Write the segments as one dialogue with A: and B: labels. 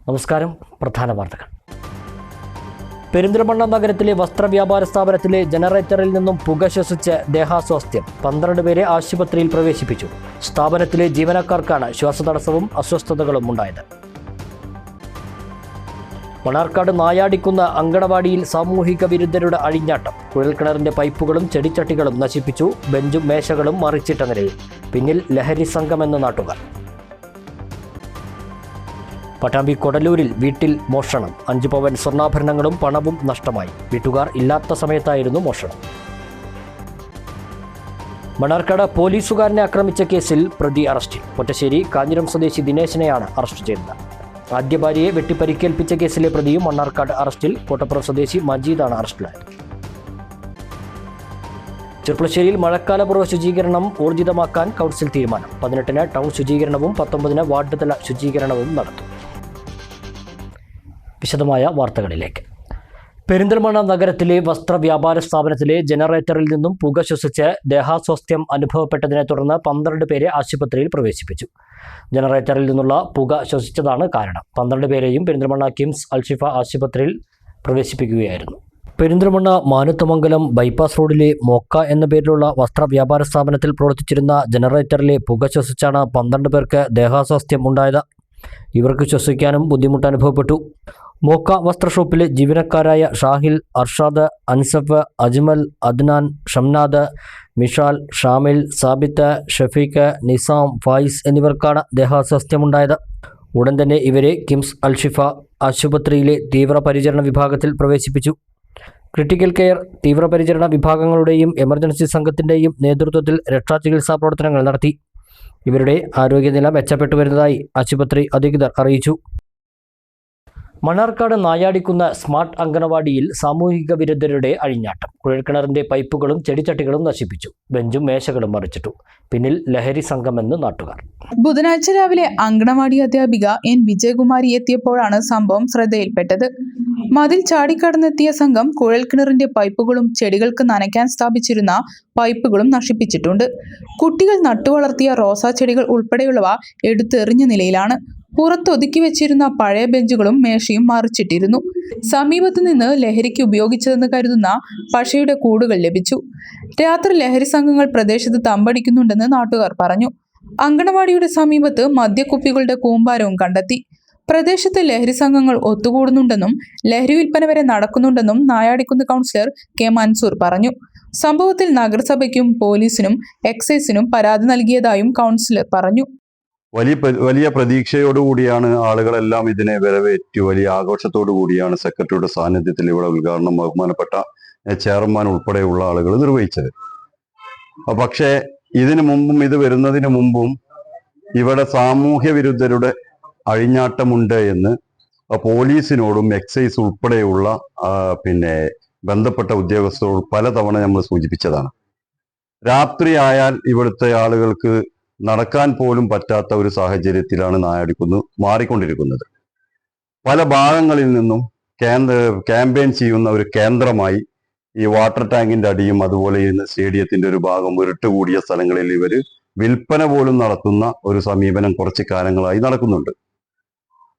A: നമസ്കാരം. പ്രധാന വാർത്തകൾ. പെരിന്തൽമണ്ണ നഗരത്തിലെ വസ്ത്രവ്യാപാര സ്ഥാപനത്തിലെ ജനറേറ്ററിൽ നിന്നും പുക ശ്വസിച്ച് ദേഹാസ്വാസ്ഥ്യം. 12 പേരെ ആശുപത്രിയിൽ പ്രവേശിപ്പിച്ചു. സ്ഥാപനത്തിലെ ജീവനക്കാർക്കാണ് ശ്വാസതടസ്സവും അസ്വസ്ഥതകളും ഉണ്ടായത്. മണ്ണാർക്കാട് നായാടിക്കുന്ന അങ്കണവാടിയിൽ സാമൂഹിക വിരുദ്ധരുടെ അഴിഞ്ഞാട്ടം. കുഴൽക്കിണറിന്റെ പൈപ്പുകളും ചെടിച്ചട്ടികളും നശിപ്പിച്ചു. ബെഞ്ചും മേശകളും മറിച്ചിട്ട നിലയിൽ. പിന്നിൽ ലഹരി സംഘമെന്ന് നാട്ടുകാർ. പട്ടാമ്പി കൊടലൂരിൽ വീട്ടിൽ മോഷണം. 5 പവൻ സ്വർണ്ണാഭരണങ്ങളും പണവും നഷ്ടമായി. വീട്ടുകാർ ഇല്ലാത്ത സമയത്തായിരുന്നു മോഷണം. മണ്ണാർക്കാട് പോലീസുകാരനെ ആക്രമിച്ച കേസിൽ പ്രതി അറസ്റ്റിൽ. പൊറ്റശ്ശേരി കാഞ്ഞിരം സ്വദേശി ദിനേശനെയാണ് അറസ്റ്റ് ചെയ്തത്. ആദ്യ ഭാര്യയെ വെട്ടിപ്പരിക്കേൽപ്പിച്ച കേസിലെ പ്രതിയും മണ്ണാർക്കാട് അറസ്റ്റിൽ. കോട്ടപ്പുറം സ്വദേശി മജീദാണ് അറസ്റ്റിലായത്. ചെർപ്പളശ്ശേരിയിൽ മഴക്കാലപൂർവ്വ ശുചീകരണം ഊർജിതമാക്കാൻ കൗൺസിൽ തീരുമാനം. 18-ന് ടൗൺ ശുചീകരണവും 19-ന് വാർഡ് തല ശുചീകരണവും നടത്തും. വിശദമായ വാർത്തകളിലേക്ക്. പെരിന്തൽമണ്ണ നഗരത്തിലെ വസ്ത്രവ്യാപാര സ്ഥാപനത്തിലെ ജനറേറ്ററിൽ നിന്നും പുക ശ്വസിച്ച് ദേഹാസ്വാസ്ഥ്യം അനുഭവപ്പെട്ടതിനെ തുടർന്ന് 12 പേരെ ആശുപത്രിയിൽ പ്രവേശിപ്പിച്ചു. ജനറേറ്ററിൽ നിന്നുള്ള പുക ശ്വസിച്ചതാണ് കാരണം. 12 പേരെയും പെരിന്തൽമണ്ണ കിംസ് അൽഷിഫ ആശുപത്രിയിൽ പ്രവേശിപ്പിക്കുകയായിരുന്നു. പെരിന്തൽമണ്ണ മാനുത്തമംഗലം ബൈപ്പാസ് റോഡിലെ മോക്ക എന്ന പേരിലുള്ള വസ്ത്രവ്യാപാര സ്ഥാപനത്തിൽ പ്രവർത്തിച്ചിരുന്ന ജനറേറ്ററിലെ പുക ശ്വസിച്ചാണ് 12 പേർക്ക് ദേഹാസ്വാസ്ഥ്യം ഉണ്ടായത്. ഇവർക്ക് ശ്വസിക്കാനും ബുദ്ധിമുട്ട് അനുഭവപ്പെട്ടു. മോക്ക വസ്ത്ര ഷോപ്പിലെ ജീവനക്കാരായ ഷാഹിൽ, അർഷാദ്, അൻസഫ്, അജ്മൽ, അദ്നാൻ, ഷംനാദ്, മിഷാൽ, ഷാമിൽ, സാബിത്ത്, ഷഫീഖ്, നിസാം, ഫായിസ് എന്നിവർക്കാണ് ദേഹാസ്വാസ്ഥ്യമുണ്ടായത്. ഉടൻ തന്നെ ഇവരെ കിംസ് അൽഷിഫ ആശുപത്രിയിലെ തീവ്രപരിചരണ വിഭാഗത്തിൽ പ്രവേശിപ്പിച്ചു. ക്രിട്ടിക്കൽ കെയർ, തീവ്രപരിചരണ വിഭാഗങ്ങളുടെയും എമർജൻസി സംഘത്തിൻ്റെയും നേതൃത്വത്തിൽ രക്ഷാചികിത്സാ പ്രവർത്തനങ്ങൾ നടത്തി. ഇവരുടെ ആരോഗ്യനില മെച്ചപ്പെട്ടു വരുന്നതായി ആശുപത്രി അധികൃതർ അറിയിച്ചു. മണ്ണാർക്കാട് നായാടിക്കുന്ന സ്മാർട്ട് അങ്കണവാടിയിൽ സാമൂഹിക വിരുദ്ധരുടെ അഴിഞ്ഞാട്ടം. കുഴൽക്കിണറിന്റെ പൈപ്പുകളും ചെടിച്ചട്ടികളും നശിപ്പിച്ചു. ബെഞ്ചും മേശകളും മറിച്ചിട്ടു. പിന്നിൽ ലഹരി സംഘമെന്ന് നാട്ടുകാർ.
B: ബുധനാഴ്ച രാവിലെ അങ്കണവാടി അധ്യാപിക എൻ വിജയകുമാരി എത്തിയപ്പോഴാണ് സംഭവം ശ്രദ്ധയിൽപ്പെട്ടത്. മതിൽ ചാടിക്കടന്നെത്തിയ സംഘം കുഴൽക്കിണറിന്റെ പൈപ്പുകളും ചെടികൾക്ക് നനയ്ക്കാൻ സ്ഥാപിച്ചിരുന്ന പൈപ്പുകളും നശിപ്പിച്ചിട്ടുണ്ട്. കുട്ടികൾ നട്ടുവളർത്തിയ റോസാ ചെടികൾ ഉൾപ്പെടെയുള്ളവ എടുത്തെറിഞ്ഞ നിലയിലാണ്. പുറത്തൊതുക്കി വെച്ചിരുന്ന പഴയ ബെഞ്ചുകളും മേശയും മറിച്ചിട്ടിരുന്നു. സമീപത്തു നിന്ന് ലഹരിക്ക് ഉപയോഗിച്ചതെന്ന് കരുതുന്ന പശയുടെ കൂടുകൾ ലഭിച്ചു. രാത്രി ലഹരി സംഘങ്ങൾ പ്രദേശത്ത് തമ്പടിക്കുന്നുണ്ടെന്ന് നാട്ടുകാർ പറഞ്ഞു. അങ്കണവാടിയുടെ സമീപത്ത് മദ്യക്കുപ്പികളുടെ കൂമ്പാരവും കണ്ടെത്തി. പ്രദേശത്ത് ലഹരി സംഘങ്ങൾ ഒത്തുകൂടുന്നുണ്ടെന്നും ലഹരി വിൽപ്പന വരെ നടക്കുന്നുണ്ടെന്നും നായാടിക്കുന്ന് കൗൺസിലർ കെ മൻസൂർ പറഞ്ഞു. സംഭവത്തിൽ നഗരസഭയ്ക്കും പോലീസിനും എക്സൈസിനും പരാതി നൽകിയതായും കൗൺസിലർ പറഞ്ഞു.
C: വലിയ പ്രതീക്ഷയോടുകൂടിയാണ് ആളുകളെല്ലാം ഇതിനെ വരവേറ്റു. വലിയ ആഘോഷത്തോടു കൂടിയാണ് സെക്രട്ടറിയുടെ സാന്നിധ്യത്തിൽ ഇവിടെ ഉദ്ഘാടനം ബഹുമാനപ്പെട്ട ചെയർമാൻ ഉൾപ്പെടെയുള്ള ആളുകൾ നിർവഹിച്ചത്. പക്ഷേ ഇതിനു മുമ്പും ഇത് വരുന്നതിന് മുമ്പും ഇവിടെ സാമൂഹ്യ വിരുദ്ധരുടെ അഴിഞ്ഞാട്ടമുണ്ട് എന്ന് പോലീസിനോടും എക്സൈസ് ഉൾപ്പെടെയുള്ള ബന്ധപ്പെട്ട ഉദ്യോഗസ്ഥരോട് പലതവണ നമ്മൾ സൂചിപ്പിച്ചതാണ്. രാത്രിയായാൽ ഇവിടുത്തെ ആളുകൾക്ക് നടക്കാൻ പോലും പറ്റാത്ത ഒരു സാഹചര്യത്തിലാണ് നായാടിക്കുന്ന് മാറിക്കൊണ്ടിരിക്കുന്നത്. പല ഭാഗങ്ങളിൽ നിന്നും ക്യാമ്പയിൻ ചെയ്യുന്ന ഒരു കേന്ദ്രമായി ഈ വാട്ടർ ടാങ്കിന്റെ അടിയും അതുപോലെ സ്റ്റേഡിയത്തിന്റെ ഒരു ഭാഗം ഉരുട്ടുകൂടിയ സ്ഥലങ്ങളിൽ ഇവർ വിൽപ്പന പോലും നടത്തുന്ന ഒരു സമീപനം കുറച്ച് കാലങ്ങളായി നടക്കുന്നുണ്ട്.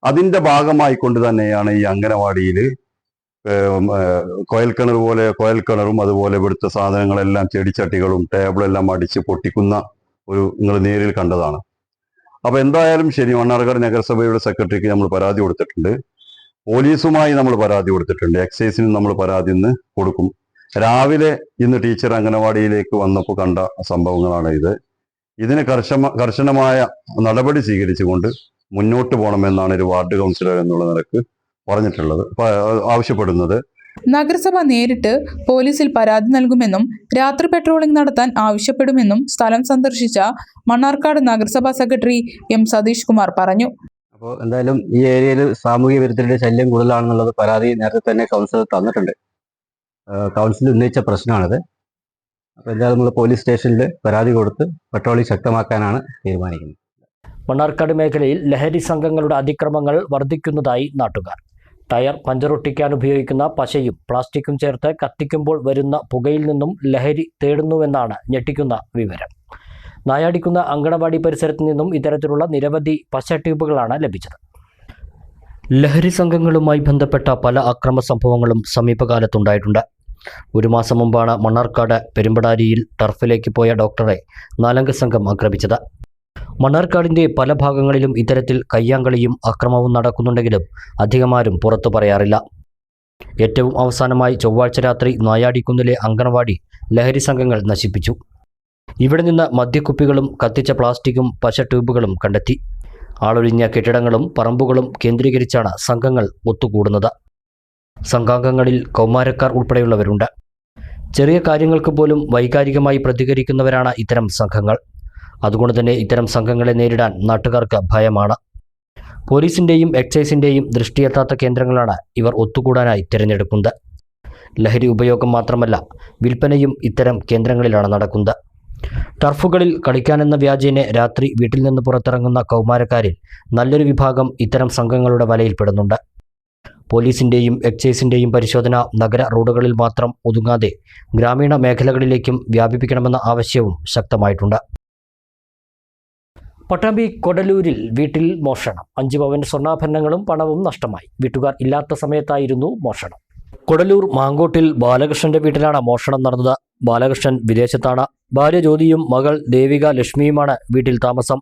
C: അതിന്റെ ഭാഗമായിക്കൊണ്ട് തന്നെയാണ് ഈ അങ്കണവാടിയിൽ കുഴൽക്കിണറും അതുപോലെ ഇവിടുത്തെ സാധനങ്ങളെല്ലാം ചെടിച്ചട്ടികളും ടേബിളെല്ലാം അടിച്ച് പൊട്ടിക്കുന്ന നിങ്ങൾ നേരിൽ കണ്ടതാണ്. അപ്പൊ എന്തായാലും ശരി, മണ്ണാർക്കാട് നഗരസഭയുടെ സെക്രട്ടറിക്ക് നമ്മൾ പരാതി കൊടുത്തിട്ടുണ്ട്. പോലീസുമായി നമ്മൾ പരാതി കൊടുത്തിട്ടുണ്ട്. എക്സൈസിനും നമ്മൾ പരാതി ഇന്ന് കൊടുക്കും. രാവിലെ ഇന്ന് ടീച്ചർ അംഗനവാടിയിലേക്ക് വന്നപ്പോൾ കണ്ട സംഭവങ്ങളാണ് ഇത്. ഇതിന് കർശനമായ നടപടി സ്വീകരിച്ചുകൊണ്ട് മുന്നോട്ട് പോകണമെന്നാണ് ഒരു വാർഡ് കൗൺസിലർ എന്നുള്ള നിലക്ക് പറഞ്ഞിട്ടുള്ളത്, ആവശ്യപ്പെടുന്നത്.
B: നഗരസഭ നേരിട്ട് പോലീസിൽ പരാതി നൽകുമെന്നും രാത്രി പെട്രോളിംഗ് നടത്താൻ ആവശ്യപ്പെടുമെന്നും സ്ഥലം സന്ദർശിച്ച മണ്ണാർക്കാട് നഗരസഭാ സെക്രട്ടറി എം സതീഷ് കുമാർ പറഞ്ഞു.
D: അപ്പോൾ എന്തായാലും ഈ ഏരിയയിൽ സാമൂഹിക വിരുദ്ധരുടെ ശല്യം കൂടുതലാണെന്നുള്ളത് പരാതി നേരത്തെ തന്നെ കൗൺസിലർ തന്നിട്ടുണ്ട്. കൗൺസിൽ ഉന്നയിച്ച പ്രശ്നമാണിത്. അപ്പോൾ എന്തായാലും നമ്മൾ പോലീസ് സ്റ്റേഷനിൽ പരാതി കൊടുത്ത് പെട്രോളിംഗ് ശക്തമാക്കാനാണ് തീരുമാനിക്കുന്നത്.
A: മണ്ണാർക്കാട് മേഖലയിൽ ലഹരി സംഘങ്ങളുടെ അതിക്രമങ്ങൾ വർദ്ധിക്കുന്നതായി നാട്ടുകാർ. ടയർ പഞ്ചറൊട്ടിക്കാൻ ഉപയോഗിക്കുന്ന പശയും പ്ലാസ്റ്റിക്കും ചേർത്ത് കത്തിക്കുമ്പോൾ വരുന്ന പുകയിൽ നിന്നും ലഹരി തേടുന്നുവെന്നാണ് ഞെട്ടിക്കുന്ന വിവരം. നായാടിക്കുന്ന അങ്കണവാടി പരിസരത്ത് നിന്നും ഇത്തരത്തിലുള്ള നിരവധി പശ ട്യൂബുകളാണ് ലഭിച്ചത്. ലഹരി സംഘങ്ങളുമായി ബന്ധപ്പെട്ട പല അക്രമ സംഭവങ്ങളും സമീപകാലത്തുണ്ടായിട്ടുണ്ട്. ഒരു മാസം മുമ്പാണ് മണ്ണാർക്കാട് പെരുമ്പടാരിയിൽ ടർഫിലേക്ക് പോയ ഡോക്ടറെ 4 സംഘം ആക്രമിച്ചത്. മണ്ണാർക്കാടിൻ്റെ പല ഭാഗങ്ങളിലും ഇത്തരത്തിൽ കയ്യാങ്കളിയും അക്രമവും നടക്കുന്നുണ്ടെങ്കിലും അധികമാരും പുറത്തു പറയാറില്ല. ഏറ്റവും അവസാനമായി ചൊവ്വാഴ്ച രാത്രി നായാടിക്കുന്നിലെ അങ്കണവാടി ലഹരി സംഘങ്ങൾ നശിപ്പിച്ചു. ഇവിടെ നിന്ന് മദ്യക്കുപ്പികളും കത്തിച്ച പ്ലാസ്റ്റിക്കും പശ ട്യൂബുകളും കണ്ടെത്തി. ആളൊഴിഞ്ഞ കെട്ടിടങ്ങളും പറമ്പുകളും കേന്ദ്രീകരിച്ചാണ് സംഘങ്ങൾ ഒത്തുകൂടുന്നത്. സംഘാംഗങ്ങളിൽ കൗമാരക്കാർ ഉൾപ്പെടെയുള്ളവരുണ്ട്. ചെറിയ കാര്യങ്ങൾക്ക് പോലും വൈകാരികമായി പ്രതികരിക്കുന്നവരാണ് ഇത്തരം സംഘങ്ങൾ. അതുകൊണ്ട് തന്നെ ഇത്തരം സംഘങ്ങളെ നേരിടാൻ നാട്ടുകാർക്ക് ഭയമാണ്. പോലീസിൻ്റെയും എക്സൈസിൻ്റെയും ദൃഷ്ടിയെത്താത്ത കേന്ദ്രങ്ങളാണ് ഇവർ ഒത്തുകൂടാനായി തിരഞ്ഞെടുക്കുന്നത്. ലഹരി ഉപയോഗം മാത്രമല്ല, വിൽപ്പനയും ഇത്തരം കേന്ദ്രങ്ങളിലാണ് നടക്കുന്നത്. ടർഫുകളിൽ കളിക്കാനെന്ന വ്യാജേന രാത്രി വീട്ടിൽ നിന്ന് പുറത്തിറങ്ങുന്ന കൗമാരക്കാരിൽ നല്ലൊരു വിഭാഗം ഇത്തരം സംഘങ്ങളുടെ വലയിൽപ്പെടുന്നുണ്ട്. പോലീസിൻ്റെയും എക്സൈസിൻ്റെയും പരിശോധന നഗര റോഡുകളിൽ മാത്രം ഒതുങ്ങാതെ ഗ്രാമീണ മേഖലകളിലേക്കും വ്യാപിപ്പിക്കണമെന്ന ആവശ്യവും ശക്തമായിട്ടുണ്ട്. പട്ടാമ്പി കൊടലൂരിൽ വീട്ടിൽ മോഷണം. 5 പവൻ സ്വർണ്ണാഭരണങ്ങളും പണവും നഷ്ടമായി. വീട്ടുകാർ ഇല്ലാത്ത സമയത്തായിരുന്നു മോഷണം. കൊടലൂർ മാങ്കോട്ടിൽ ബാലകൃഷ്ണന്റെ വീട്ടിലാണ് മോഷണം നടന്നത്. ബാലകൃഷ്ണൻ വിദേശത്താണ്. ഭാര്യ ജ്യോതിയും മകൾ ദേവിക ലക്ഷ്മിയുമാണ് വീട്ടിൽ താമസം.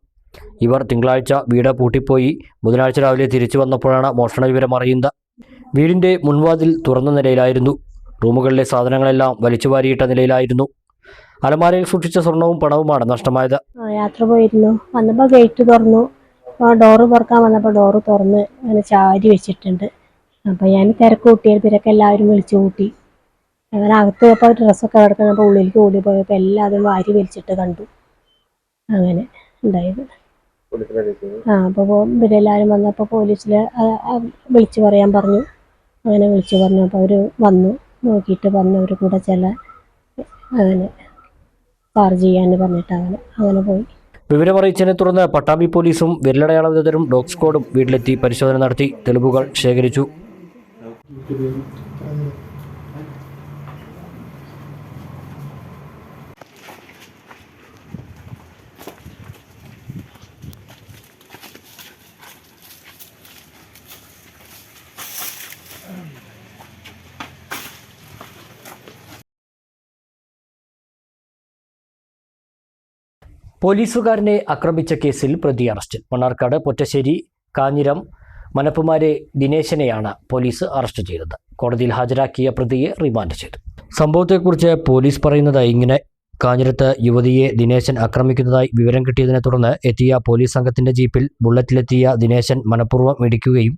A: ഇവർ തിങ്കളാഴ്ച വീട് പൂട്ടിപ്പോയി ബുധനാഴ്ച രാവിലെ തിരിച്ചു വന്നപ്പോഴാണ് മോഷണ വിവരം അറിയുന്നത്. വീടിൻ്റെ മുൻവാതിൽ തുറന്ന നിലയിലായിരുന്നു. റൂമുകളിലെ സാധനങ്ങളെല്ലാം വലിച്ചുവാരിയിട്ട നിലയിലായിരുന്നു. അലമാരയിൽ സൂക്ഷിച്ച സ്വർണവും പണവുമാണ് നഷ്ടമായത്.
E: യാത്ര പോയിരുന്നു. വന്നപ്പോൾ ഗേറ്റ് തുറന്നു. ഡോറ് തുറക്കാൻ വന്നപ്പോൾ ഡോറ് തുറന്ന് അങ്ങനെ ചാരി വെച്ചിട്ടുണ്ട്. അപ്പോൾ ഞാൻ തിരക്ക് കൂട്ടിയപ്പോഴൊക്കെ എല്ലാവരും വിളിച്ചു കൂട്ടി. അങ്ങനെ അകത്ത് പോയപ്പോൾ ഡ്രസ്സൊക്കെ കിടക്കുന്നപ്പോൾ ഉള്ളിലേക്ക് ഓടി പോയപ്പോൾ എല്ലാവരും വാരി വലിച്ചിട്ട് കണ്ടു. അങ്ങനെ ഉണ്ടായത്. അപ്പോൾ ഇവരെല്ലാവരും വന്നപ്പോൾ പോലീസിൽ വിളിച്ചു പറയാൻ പറഞ്ഞു. അങ്ങനെ വിളിച്ചു പറഞ്ഞപ്പോൾ അവർ വന്നു. നോക്കിയിട്ട് പറഞ്ഞു അവർ കൂടെ ചില അങ്ങനെ ചാർജ് ചെയ്യാന്ന് പറഞ്ഞിട്ട് അങ്ങനെ പോയി.
A: വിവരമറിയിച്ചതിനെ തുടർന്ന് പട്ടാമ്പി പോലീസും വിരലടയാള വിദഗ്ധരും ഡോഗ് സ്ക്വാഡും വീട്ടിലെത്തി പരിശോധന നടത്തി തെളിവുകൾ ശേഖരിച്ചു. പോലീസുകാരനെ ആക്രമിച്ച കേസിൽ പ്രതി അറസ്റ്റിൽ. മണ്ണാർക്കാട് പൊറ്റശ്ശേരി കാഞ്ഞിരം മനപ്പുമാരെ ദിനേശനെയാണ് പോലീസ് അറസ്റ്റ് ചെയ്തത്. കോടതിയിൽ ഹാജരാക്കിയ പ്രതിയെ റിമാൻഡ് ചെയ്തു. സംഭവത്തെക്കുറിച്ച് പോലീസ് പറയുന്നത് ഇങ്ങനെ: കാഞ്ഞിരത്ത് യുവതിയെ ദിനേശൻ ആക്രമിക്കുന്നതായി വിവരം കിട്ടിയതിനെ തുടർന്ന് എത്തിയ പോലീസ് സംഘത്തിന്റെ ജീപ്പിൽ ബുള്ളറ്റിലെത്തിയ ദിനേശൻ മനഃപൂർവ്വം ഇടിക്കുകയും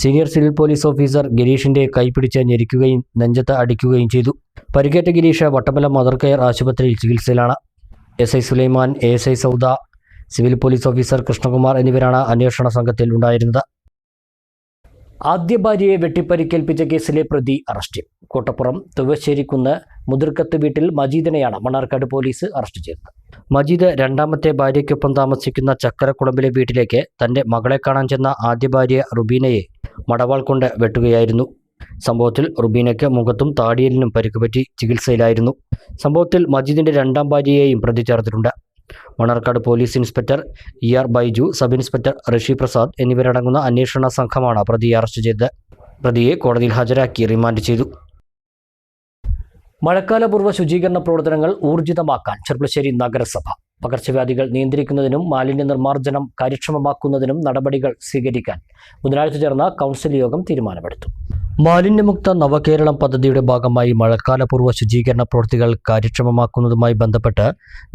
A: സീനിയർ സിവിൽ പോലീസ് ഓഫീസർ ഗിരീഷിന്റെ കൈപിടിച്ച് ഞെരിക്കുകയും നെഞ്ചത്ത് അടിക്കുകയും ചെയ്തു. പരിക്കേറ്റ ഗിരീഷ് വട്ടമല മദർ കെയർ ആശുപത്രിയിൽ ചികിത്സയിലാണ്. SI Sulaiman, ASI Sauda, civil police officer Krishnakumar എന്നിവരാണ് അന്വേഷണ സംഘത്തിൽ ഉണ്ടായിരുന്നത്. ആദ്യ ഭാര്യയെ വെട്ടിപ്പരിക്കേൽപ്പിച്ച കേസിലെ പ്രതി അറസ്റ്റിൽ. കോട്ടപ്പുറം തുവശ്ശേരിക്കുന്ന് മുതിർക്കത്ത് വീട്ടിൽ മജീദിനെയാണ് മണ്ണാർക്കാട് പോലീസ് അറസ്റ്റ് ചെയ്തത്. മജീദ് രണ്ടാമത്തെ ഭാര്യയ്ക്കൊപ്പം താമസിക്കുന്ന ചക്കരക്കുളമ്പിലെ വീട്ടിലേക്ക് തൻ്റെ മകളെ കാണാൻ ചെന്ന ആദ്യ ഭാര്യ റുബീനയെ മടവാൾ കൊണ്ട് വെട്ടുകയായിരുന്നു. സംഭവത്തിൽ റുബീനയ്ക്ക് മുഖത്തും താടിയലിനും പരിക്കുപറ്റി ചികിത്സയിലായിരുന്നു. സംഭവത്തിൽ മജീദിന്റെ രണ്ടാം ഭാര്യയെയും പ്രതി ചേർത്തിട്ടുണ്ട്. Mannarkkad police inspector ER Baiju, sub inspector Rishi Prasad എന്നിവരടങ്ങുന്ന അന്വേഷണ സംഘമാണ് പ്രതിയെ അറസ്റ്റ് ചെയ്തത്. പ്രതിയെ കോടതിയിൽ ഹാജരാക്കി റിമാൻഡ് ചെയ്തു. മഴക്കാലപൂർവ്വ ശുചീകരണ പ്രവർത്തനങ്ങൾ ഊർജിതമാക്കാൻ ചെർപ്പുളശ്ശേരി നഗരസഭ പകർച്ചവ്യാധികൾ നിയന്ത്രിക്കുന്നതിനും മാലിന്യ നിർമ്മാർജ്ജനം കാര്യക്ഷമമാക്കുന്നതിനും നടപടികൾ സ്വീകരിക്കാൻ ബുധനാഴ്ച ചേർന്ന കൗൺസിൽ യോഗം തീരുമാനമെടുത്തു. മാലിന്യമുക്ത നവകേരളം പദ്ധതിയുടെ ഭാഗമായി മഴക്കാലപൂർവ്വ ശുചീകരണ പ്രവൃത്തികൾ കാര്യക്ഷമമാക്കുന്നതുമായി ബന്ധപ്പെട്ട്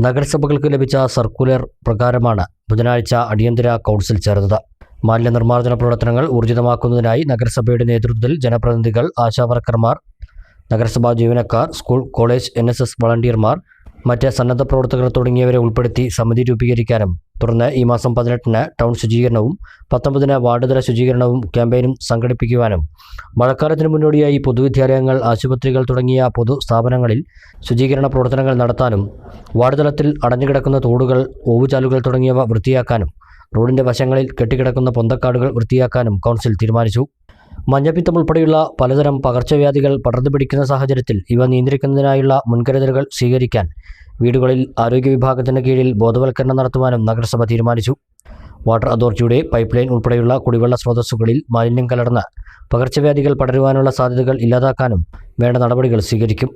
A: നഗരസഭകൾക്ക് ലഭിച്ച സർക്കുലർ പ്രകാരമാണ് ബുധനാഴ്ച അടിയന്തര കൗൺസിൽ ചേർന്നത്. മാലിന്യ നിർമ്മാർജ്ജന പ്രവർത്തനങ്ങൾ ഊർജിതമാക്കുന്നതിനായി നഗരസഭയുടെ നേതൃത്വത്തിൽ ജനപ്രതിനിധികൾ, ആശാവർക്കർമാർ, നഗരസഭാ ജീവനക്കാർ, സ്കൂൾ കോളേജ് NSS വളണ്ടിയർമാർ, മറ്റ് സന്നദ്ധ പ്രവർത്തകർ തുടങ്ങിയവരെ ഉൾപ്പെടുത്തി സമിതി രൂപീകരിക്കാനും തുടർന്ന് ഈ മാസം 18-ന് ടൗൺ ശുചീകരണവും 19-ന് വാർഡുതല ശുചീകരണവും ക്യാമ്പയിനും സംഘടിപ്പിക്കുവാനും മഴക്കാലത്തിന് മുന്നോടിയായി പൊതുവിദ്യാലയങ്ങൾ, ആശുപത്രികൾ തുടങ്ങിയ പൊതു സ്ഥാപനങ്ങളിൽ ശുചീകരണ പ്രവർത്തനങ്ങൾ നടത്താനും വാർഡ് തലത്തിൽ അടഞ്ഞുകിടക്കുന്ന തോടുകൾ, ഓവുചാലുകൾ തുടങ്ങിയവ വൃത്തിയാക്കാനും റോഡിൻ്റെ വശങ്ങളിൽ കെട്ടിക്കിടക്കുന്ന പൊന്തക്കാടുകൾ വൃത്തിയാക്കാനും കൗൺസിൽ തീരുമാനിച്ചു. മഞ്ഞപ്പിത്തം ഉൾപ്പെടെയുള്ള പലതരം പകർച്ചവ്യാധികൾ പടർന്നു പിടിക്കുന്ന സാഹചര്യത്തിൽ ഇവ നിയന്ത്രിക്കുന്നതിനായുള്ള മുൻകരുതലുകൾ സ്വീകരിക്കാൻ വീടുകളിൽ ആരോഗ്യ വിഭാഗത്തിന് കീഴിൽ ബോധവൽക്കരണം നടത്തുവാനും നഗരസഭ തീരുമാനിച്ചു. വാട്ടർ അതോറിറ്റിയുടെ പൈപ്പ് ലൈൻ ഉൾപ്പെടെയുള്ള കുടിവെള്ള സ്രോതസ്സുകളിൽ മാലിന്യം കലർന്ന് പകർച്ചവ്യാധികൾ പടരുവാനുള്ള സാധ്യതകൾ ഇല്ലാതാക്കാനും വേണ്ട നടപടികൾ സ്വീകരിക്കും.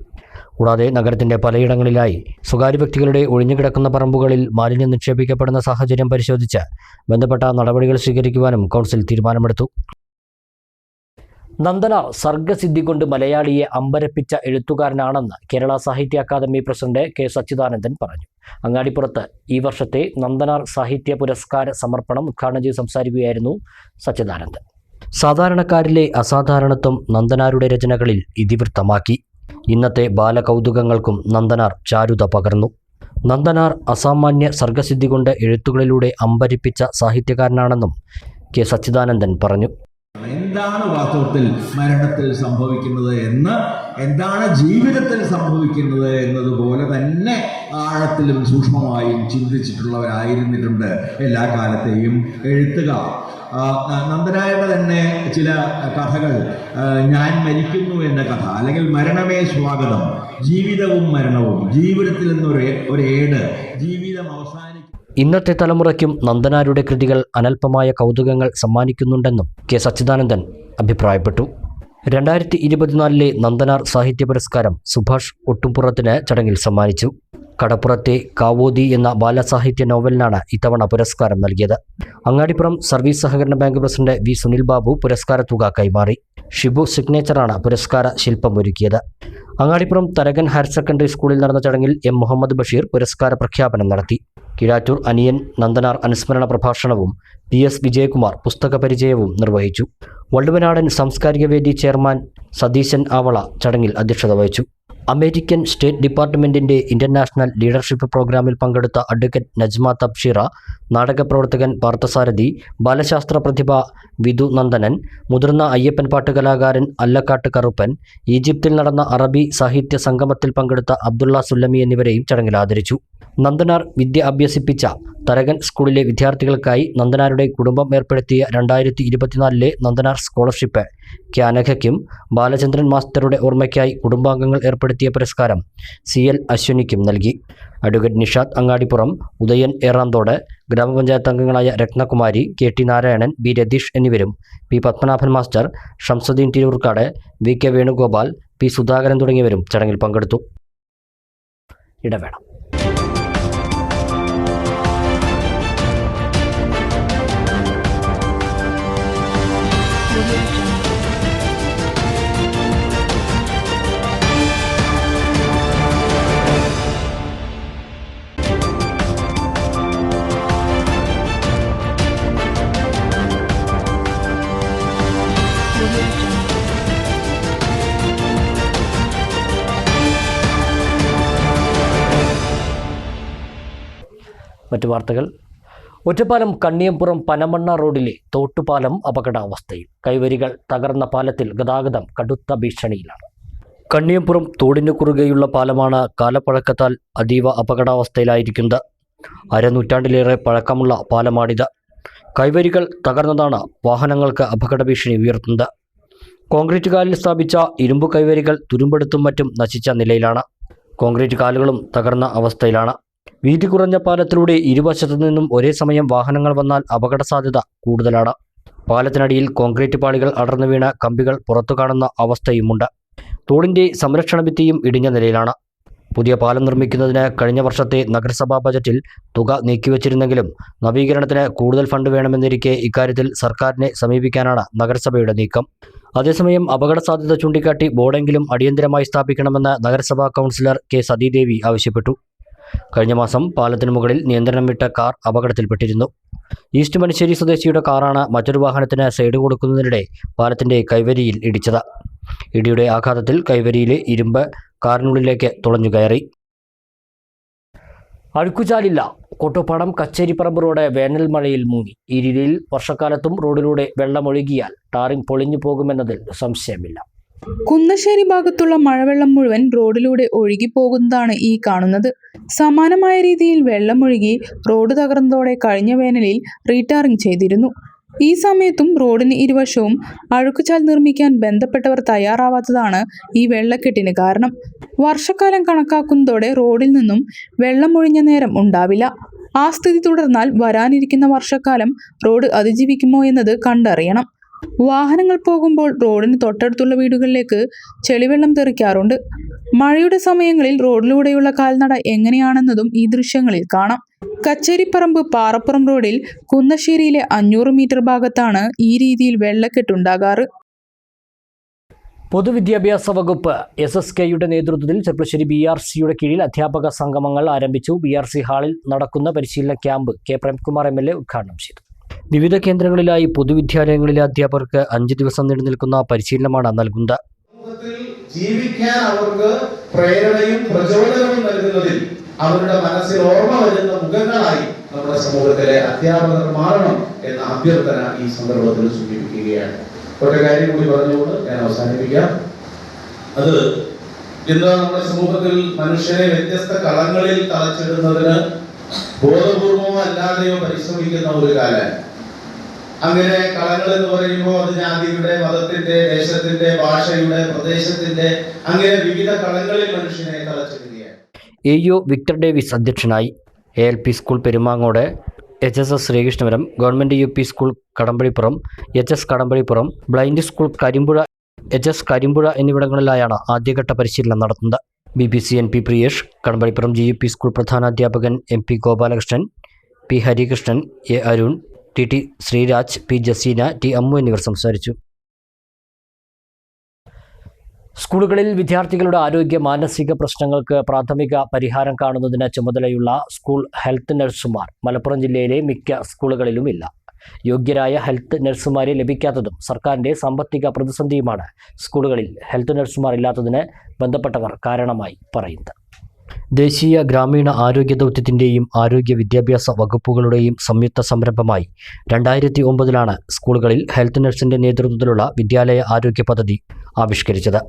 A: കൂടാതെ നഗരത്തിന്റെ പലയിടങ്ങളിലായി സ്വകാര്യ വ്യക്തികളുടെ ഒഴിഞ്ഞുകിടക്കുന്ന പറമ്പുകളിൽ മാലിന്യം നിക്ഷേപിക്കപ്പെടുന്ന സാഹചര്യം പരിശോധിച്ച് ബന്ധപ്പെട്ട നടപടികൾ സ്വീകരിക്കുവാനും കൗൺസിൽ തീരുമാനമെടുത്തു. നന്ദനാർ സർഗസിദ്ധി കൊണ്ട് മലയാളിയെ അമ്പരപ്പിച്ച എഴുത്തുകാരനാണെന്ന് കേരള സാഹിത്യ അക്കാദമി പ്രസിഡന്റ് കെ സച്ചിദാനന്ദൻ പറഞ്ഞു. അങ്ങാടിപ്പുറത്ത് ഈ വർഷത്തെ നന്ദനാർ സാഹിത്യ പുരസ്കാര സമർപ്പണം ഉദ്ഘാടനം ചെയ്ത് സംസാരിക്കുകയായിരുന്നു സച്ചിദാനന്ദൻ. സാധാരണക്കാരിലെ അസാധാരണത്വം നന്ദനാരുടെ രചനകളിൽ ഇതിവൃത്തമാക്കി. ഇന്നത്തെ ബാലകൗതുകങ്ങൾക്കും നന്ദനാർ ചാരുത പകർന്നു. നന്ദനാർ അസാമാന്യ സർഗസിദ്ധി കൊണ്ട് എഴുത്തുകളിലൂടെ അമ്പരിപ്പിച്ച സാഹിത്യകാരനാണെന്നും കെ സച്ചിദാനന്ദൻ പറഞ്ഞു.
F: എന്താണ് വാസ്തവത്തിൽ മരണത്തിൽ സംഭവിക്കുന്നത് എന്ന്, എന്താണ് ജീവിതത്തിൽ സംഭവിക്കുന്നത് എന്നതുപോലെ തന്നെ ആഴത്തിലും സൂക്ഷ്മമായും ചിന്തിച്ചിട്ടുള്ളവരായിരുന്നിട്ടുണ്ട് എല്ലാ കാലത്തെയും എഴുത്തുകാർ. നന്ദനാരുടെ തന്നെ ചില കഥകൾ, ഞാൻ മരിക്കുന്നു എന്ന കഥ, അല്ലെങ്കിൽ മരണമേ സ്വാഗതം, ജീവിതവും മരണവും, ജീവിതത്തിൽ നിന്നൊരേട്, ജീവിതം അവസാനിക്കും.
A: ഇന്നത്തെ തലമുറയ്ക്കും നന്ദനാരുടെ കൃതികൾ അനൽപമായ കൗതുകങ്ങൾ സമ്മാനിക്കുന്നുണ്ടെന്നും കെ സച്ചിദാനന്ദൻ അഭിപ്രായപ്പെട്ടു. 2024 നന്ദനാർ സാഹിത്യ പുരസ്കാരം സുഭാഷ് ഒട്ടുംപുറത്തിന് ചടങ്ങിൽ സമ്മാനിച്ചു. കടപ്പുറത്തെ കാവോതി എന്ന ബാലസാഹിത്യ നോവലിനാണ് ഇത്തവണ പുരസ്കാരം നൽകിയത്. അങ്ങാടിപ്പുറം സർവീസ് സഹകരണ bank president V Sunil Babu പുരസ്കാര തുക കൈമാറി. ഷിബു സിഗ്നേച്ചറാണ് പുരസ്കാര ശില്പം ഒരുക്കിയത്. അങ്ങാടിപ്പുറം തരകൻ ഹയർ സെക്കൻഡറി സ്കൂളിൽ നടന്ന ചടങ്ങിൽ എം മുഹമ്മദ് ബഷീർ പുരസ്കാര പ്രഖ്യാപനം നടത്തി. കീഴാറ്റൂർ അനിയൻ നന്ദനാർ അനുസ്മരണ പ്രഭാഷണവും PS വിജയകുമാർ പുസ്തക പരിചയവും നിർവഹിച്ചു. വള്ളുവനാടൻ സാംസ്കാരിക വേദി ചെയർമാൻ സതീശൻ ആവള ചടങ്ങിൽ അധ്യക്ഷത വഹിച്ചു. അമേരിക്കൻ സ്റ്റേറ്റ് ഡിപ്പാർട്ട്മെന്റിന്റെ ഇന്റർനാഷണൽ ലീഡർഷിപ്പ് പ്രോഗ്രാമിൽ പങ്കെടുത്ത അഡ്വക്കേറ്റ് നജ്മ തബ്ഷീറ, നാടകപ്രവർത്തകൻ പാർത്ഥസാരഥി, ബാലശാസ്ത്ര പ്രതിഭ വിധു നന്ദനൻ, മുതിർന്ന അയ്യപ്പൻ പാട്ട് കലാകാരൻ അല്ലക്കാട്ട് കറുപ്പൻ, ഈജിപ്തിൽ നടന്ന അറബി സാഹിത്യ സംഗമത്തിൽ പങ്കെടുത്ത അബ്ദുള്ള സുല്ലമി എന്നിവരെയും ചടങ്ങിൽ ആദരിച്ചു. നന്ദനാർ വിദ്യ അഭ്യസിപ്പിച്ച തരകൻ സ്കൂളിലെ വിദ്യാർത്ഥികൾക്കായി നന്ദനാരുടെ കുടുംബം ഏർപ്പെടുത്തിയ 2024 നന്ദനാർ സ്കോളർഷിപ്പ് ക്യാനഘയ്ക്കും ബാലചന്ദ്രൻ മാസ്റ്ററുടെ ഓർമ്മയ്ക്കായി കുടുംബാംഗങ്ങൾ ഏർപ്പെടുത്തിയ പുരസ്കാരം CL അശ്വിനിക്കും നൽകി. അഡ്വക്കേറ്റ് നിഷാദ് അങ്ങാടിപ്പുറം, ഉദയൻ ഏറാന്തോട്, ഗ്രാമപഞ്ചായത്ത് അംഗങ്ങളായ രത്നകുമാരി, KT നാരായണൻ, B രതീഷ് എന്നിവരും P Padmanabhan master, Shamsuddin Tirurkad, VK Venugopal, P Sudhakaran തുടങ്ങിയവരും ചടങ്ങിൽ പങ്കെടുത്തു. ഇടവേള. മറ്റു വാർത്തകൾ. ഒറ്റപ്പാലം കണ്ണിയമ്പുറം പനമണ്ണ റോഡിലെ തോട്ടുപാലം അപകടാവസ്ഥയിൽ. കൈവരികൾ തകർന്ന പാലത്തിൽ ഗതാഗതം കടുത്ത ഭീഷണിയിലാണ്. കണ്ണിയമ്പുറം തോടിനു കുറുകെയുള്ള പാലമാണ് കാലപ്പഴക്കത്താൽ അതീവ അപകടാവസ്ഥയിലായിരിക്കുന്നത്. അരനൂറ്റാണ്ടിലേറെ പഴക്കമുള്ള പാലമാണിത്. കൈവരികൾ തകർന്നതാണ് വാഹനങ്ങൾക്ക് അപകട ഭീഷണി ഉയർത്തുന്നത്. കോൺക്രീറ്റ് കാലിൽ സ്ഥാപിച്ച ഇരുമ്പു കൈവരികൾ തുരുമ്പെടുത്തും മറ്റും നശിച്ച നിലയിലാണ്. കോൺക്രീറ്റ് കാലുകളും തകർന്ന അവസ്ഥയിലാണ്. വീതി കുറഞ്ഞ പാലത്തിലൂടെ ഇരുവശത്തു നിന്നും ഒരേ സമയം വാഹനങ്ങൾ വന്നാൽ അപകട സാധ്യത കൂടുതലാണ്. പാലത്തിനടിയിൽ കോൺക്രീറ്റ് പാളികൾ അടർന്നു വീണ കമ്പികൾ പുറത്തു കാണുന്ന അവസ്ഥയുമുണ്ട്. തോടിൻ്റെ സംരക്ഷണ ഭിത്തിയും ഇടിഞ്ഞ നിലയിലാണ്. പുതിയ പാലം നിർമ്മിക്കുന്നതിന് കഴിഞ്ഞ വർഷത്തെ നഗരസഭാ ബജറ്റിൽ തുക നീക്കിവച്ചിരുന്നെങ്കിലും നവീകരണത്തിന് കൂടുതൽ ഫണ്ട് വേണമെന്നിരിക്കെ ഇക്കാര്യത്തിൽ സർക്കാരിനെ സമീപിക്കാനാണ് നഗരസഭയുടെ നീക്കം. അതേസമയം അപകട സാധ്യത ചൂണ്ടിക്കാട്ടി ബോർഡെങ്കിലും അടിയന്തരമായി സ്ഥാപിക്കണമെന്ന് നഗരസഭാ കൗൺസിലർ K സതീദേവി ആവശ്യപ്പെട്ടു. കഴിഞ്ഞ മാസം പാലത്തിനു മുകളിൽ നിയന്ത്രണം വിട്ട കാർ അപകടത്തിൽപ്പെട്ടിരുന്നു. ഈസ്റ്റ് മണിശ്ശേരി സ്വദേശിയുടെ കാറാണ് മറ്റൊരു വാഹനത്തിന് സൈഡ് കൊടുക്കുന്നതിനിടെ പാലത്തിന്റെ കൈവരിയിൽ ഇടിച്ചത്. ഇടിയുടെ ആഘാതത്തിൽ കൈവരിയിലെ ഇരുമ്പ് കാറിനുള്ളിലേക്ക് തുളഞ്ഞുകയറി. അഴുക്കുചാലില്ല. കോട്ടോപ്പാടം കച്ചേരിപ്പറമ്പ് റോഡ് വേനൽ മഴയിൽ മുങ്ങി. ഈ രീതിയിൽ വർഷക്കാലത്തും റോഡിലൂടെ വെള്ളമൊഴുകിയാൽ ടാറിംഗ് പൊളിഞ്ഞു പോകുമെന്നതിൽ സംശയമില്ല.
B: കുന്നശ്ശേരി ഭാഗത്തുള്ള മഴവെള്ളം മുഴുവൻ റോഡിലൂടെ ഒഴുകിപ്പോകുന്നതാണ് ഈ കാണുന്നത്. സമാനമായ രീതിയിൽ വെള്ളമൊഴുകി റോഡ് തകർന്നതോടെ കഴിഞ്ഞ വേനലിൽ റീടാറിംഗ് ചെയ്തിരുന്നു. ഈ സമയത്തും റോഡിന് ഇരുവശവും അഴുക്കുചാൽ നിർമ്മിക്കാൻ ബന്ധപ്പെട്ടവർ തയ്യാറാവാത്തതാണ് ഈ വെള്ളക്കെട്ടിന് കാരണം. വർഷക്കാലം കണക്കാക്കുന്നതോടെ റോഡിൽ നിന്നും വെള്ളമൊഴിഞ്ഞ നേരം ഉണ്ടാവില്ല. ആ സ്ഥിതി തുടർന്നാൽ വരാനിരിക്കുന്ന വർഷക്കാലം റോഡ് അതിജീവിക്കുമോ എന്നത് കണ്ടറിയണം. വാഹനങ്ങൾ പോകുമ്പോൾ റോഡിന് തൊട്ടടുത്തുള്ള വീടുകളിലേക്ക് ചെളിവെള്ളം തെറിക്കാറുണ്ട്. മഴയുടെ സമയങ്ങളിൽ റോഡിലൂടെയുള്ള കാൽനട എങ്ങനെയാണെന്നതും ഈ ദൃശ്യങ്ങളിൽ കാണാം. കച്ചേരിപ്പറമ്പ് പാറപ്പുറം റോഡിൽ കുന്നശ്ശേരിയിലെ 500 മീറ്റർ ഭാഗത്താണ് ഈ രീതിയിൽ വെള്ളക്കെട്ടുണ്ടാകാറ്.
A: പൊതുവിദ്യാഭ്യാസ വകുപ്പ് SSKയുടെ നേതൃത്വത്തിൽ ചെർപ്പശ്ശേരി BRCയുടെ കീഴിൽ അധ്യാപക സംഗമങ്ങൾ ആരംഭിച്ചു. BRC ഹാളിൽ നടക്കുന്ന പരിശീലന ക്യാമ്പ് K. പ്രേംകുമാർ MLA ഉദ്ഘാടനം ചെയ്തു. വിവിധ കേന്ദ്രങ്ങളിലായി പൊതുവിദ്യാലയങ്ങളിലെ അധ്യാപകർക്ക് 5 ദിവസം നീണ്ടു നിൽക്കുന്ന പരിശീലനമാണ് നൽകുന്നത്.
G: ജീവിക്കാൻ അവർക്ക് പ്രേരണയും പ്രചോദനവും നൽകുന്നതിൽ അവരുടെ മനസ്സിൽ ഓർമ്മ വരുന്ന മുഖങ്ങളായി നമ്മുടെ സമൂഹത്തിലെ അധ്യാപകർ മാറണം എന്ന അഭ്യർത്ഥന ഈ സന്ദർഭത്തിൽ സൂചിപ്പിക്കുകയാണ്. ഒറ്റ കാര്യം കൂടി പറഞ്ഞുകൊണ്ട് ഞാൻ അവസാനിപ്പിക്കാം. അത് ഇന്ന് നമ്മുടെ സമൂഹത്തിൽ മനുഷ്യനെ വ്യത്യസ്ത കളങ്ങളിൽ തളച്ചിടുന്നതിന് ബോധപൂർവമോ അല്ലാതെയോ പരിശ്രമിക്കുന്ന ഒരു കാലം. അങ്ങനെ കളങ്ങൾ എന്ന് പറയുമ്പോൾ അത് ജാതിയുടെ, മതത്തിന്റെ, ദേശത്തിന്റെ, ഭാഷയുടെ, പ്രദേശത്തിന്റെ അങ്ങനെ വിവിധ കളങ്ങളിൽ മനുഷ്യനെ തളച്ചിടുകയാണ്.
A: AO വിക്ടർ ഡേവിസ് അധ്യക്ഷനായി. ALP school Perumangode, HSS Sreekrishnapuram, government UP school Kadambazhipuram, HS Kadambazhipuram, blind school Karimpuzha, HS Karimpuzha എന്നിവിടങ്ങളിലായാണ് ആദ്യഘട്ട പരിശീലനം നടത്തുന്നത്. BBC NP Priyesh, Kadambazhipuram GUP school പ്രധാനാധ്യാപകൻ MP Gopalakrishnan, P Harikrishnan, A Arun, TT Sreeraj, P Jaseena, T Ammu എന്നിവർ സംസാരിച്ചു. സ്കൂളുകളിൽ വിദ്യാർത്ഥികളുടെ ആരോഗ്യ മാനസിക പ്രശ്നങ്ങൾക്ക് പ്രാഥമിക പരിഹാരം കാണുന്നതിന് ചുമതലയുള്ള സ്കൂൾ ഹെൽത്ത് നഴ്സുമാർ മലപ്പുറം ജില്ലയിലെ മിക്ക സ്കൂളുകളിലുമില്ല. യോഗ്യരായ ഹെൽത്ത് നഴ്സുമാരെ ലഭിക്കാത്തതും സർക്കാരിൻ്റെ സാമ്പത്തിക പ്രതിസന്ധിയുമാണ് സ്കൂളുകളിൽ ഹെൽത്ത് നഴ്സുമാർ ഇല്ലാത്തതിന് ബന്ധപ്പെട്ടവർ കാരണമായി പറയുന്നത്. ദേശീയ ഗ്രാമീണ ആരോഗ്യ ദൗത്യത്തിൻ്റെയും ആരോഗ്യ വിദ്യാഭ്യാസ വകുപ്പുകളുടെയും സംയുക്ത സംരംഭമായി 2009 സ്കൂളുകളിൽ ഹെൽത്ത് നഴ്സിൻ്റെ നേതൃത്വത്തിലുള്ള വിദ്യാലയ ആരോഗ്യ പദ്ധതി ആവിഷ്കരിച്ചത്.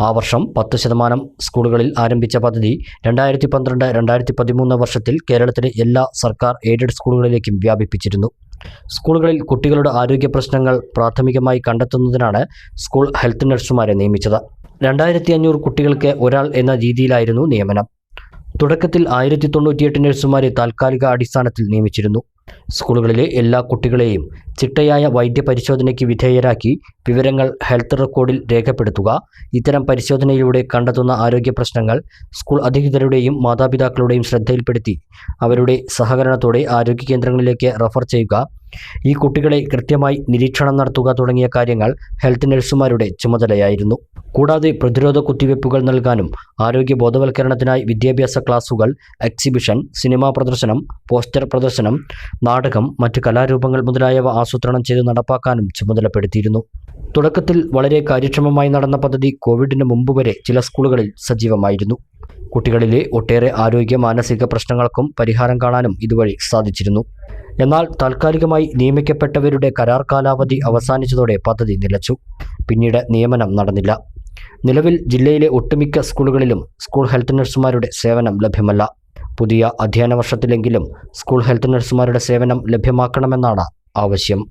A: ആ വർഷം 10% സ്കൂളുകളിൽ ആരംഭിച്ച പദ്ധതി 2012-2013 വർഷത്തിൽ കേരളത്തിലെ എല്ലാ സർക്കാർ എയ്ഡഡ് സ്കൂളുകളിലേക്കും വ്യാപിപ്പിച്ചിരുന്നു. സ്കൂളുകളിൽ കുട്ടികളുടെ ആരോഗ്യ പ്രശ്നങ്ങൾ പ്രാഥമികമായി കണ്ടെത്തുന്നതിനാണ് സ്കൂൾ ഹെൽത്ത് നഴ്സുമാരെ നിയമിച്ചത്. 2500 കുട്ടികൾക്ക് ഒരാൾ എന്ന രീതിയിലായിരുന്നു നിയമനം. തുടക്കത്തിൽ 1098 നഴ്സുമാരെ താൽക്കാലിക അടിസ്ഥാനത്തിൽ നിയമിച്ചിരുന്നു. സ്കൂളുകളിലെ എല്ലാ കുട്ടികളെയും ചിട്ടയായ വൈദ്യപരിശോധനയ്ക്ക് വിധേയരാക്കി വിവരങ്ങൾ ഹെൽത്ത് റെക്കോർഡിൽ രേഖപ്പെടുത്തുക, ഇത്തരം പരിശോധനയിലൂടെ കണ്ടെത്തുന്ന ആരോഗ്യ പ്രശ്നങ്ങൾ സ്കൂൾ അധികൃതരുടെയും മാതാപിതാക്കളുടെയും ശ്രദ്ധയിൽപ്പെടുത്തി അവരുടെ സഹകരണത്തോടെ ആരോഗ്യ കേന്ദ്രങ്ങളിലേക്ക് റഫർ ചെയ്യുക, ഈ കുട്ടികളെ കൃത്യമായി നിരീക്ഷണം നടത്തുക തുടങ്ങിയ കാര്യങ്ങൾ ഹെൽത്ത് നഴ്സുമാരുടെ ചുമതലയായിരുന്നു. കൂടാതെ പ്രതിരോധ കുത്തിവയ്പ്പുകൾ നൽകാനും ആരോഗ്യ ബോധവൽക്കരണത്തിനായി വിദ്യാഭ്യാസ ക്ലാസുകൾ, എക്സിബിഷൻ, സിനിമാ പ്രദർശനം, പോസ്റ്റർ പ്രദർശനം, നാടകം, മറ്റ് കലാരൂപങ്ങൾ മുതലായവ ആസൂത്രണം ചെയ്ത് നടപ്പാക്കാനും ചുമതലപ്പെടുത്തിയിരുന്നു. തുടക്കത്തിൽ വളരെ കാര്യക്ഷമമായി നടന്ന പദ്ധതി കോവിഡിന് മുമ്പ് വരെ ചില സ്കൂളുകളിൽ സജീവമായിരുന്നു. കുട്ടികളിലെ ഒട്ടേറെ ആരോഗ്യ മാനസിക പ്രശ്നങ്ങൾക്കും പരിഹാരം കാണാനും ഇതുവഴി സാധിച്ചിരുന്നു. എന്നാൽ താൽക്കാലികമായി നിയമിക്കപ്പെട്ടവരുടെ കരാർ കാലാവധി അവസാനിച്ചതോടെ പദ്ധതി നിലച്ചു. പിന്നീട് നിയമനം നടന്നില്ല. നിലവിൽ ജില്ലയിലെ ഒട്ടുമിക്ക സ്കൂളുകളിലും സ്കൂൾ ഹെൽത്ത് നഴ്സുമാരുടെ സേവനം ലഭ്യമല്ല. പുതിയ അധ്യയന വർഷത്തിലെങ്കിലും സ്കൂൾ ഹെൽത്ത് നഴ്സുമാരുടെ സേവനം ലഭ്യമാക്കണമെന്നാണ് ആവശ്യം.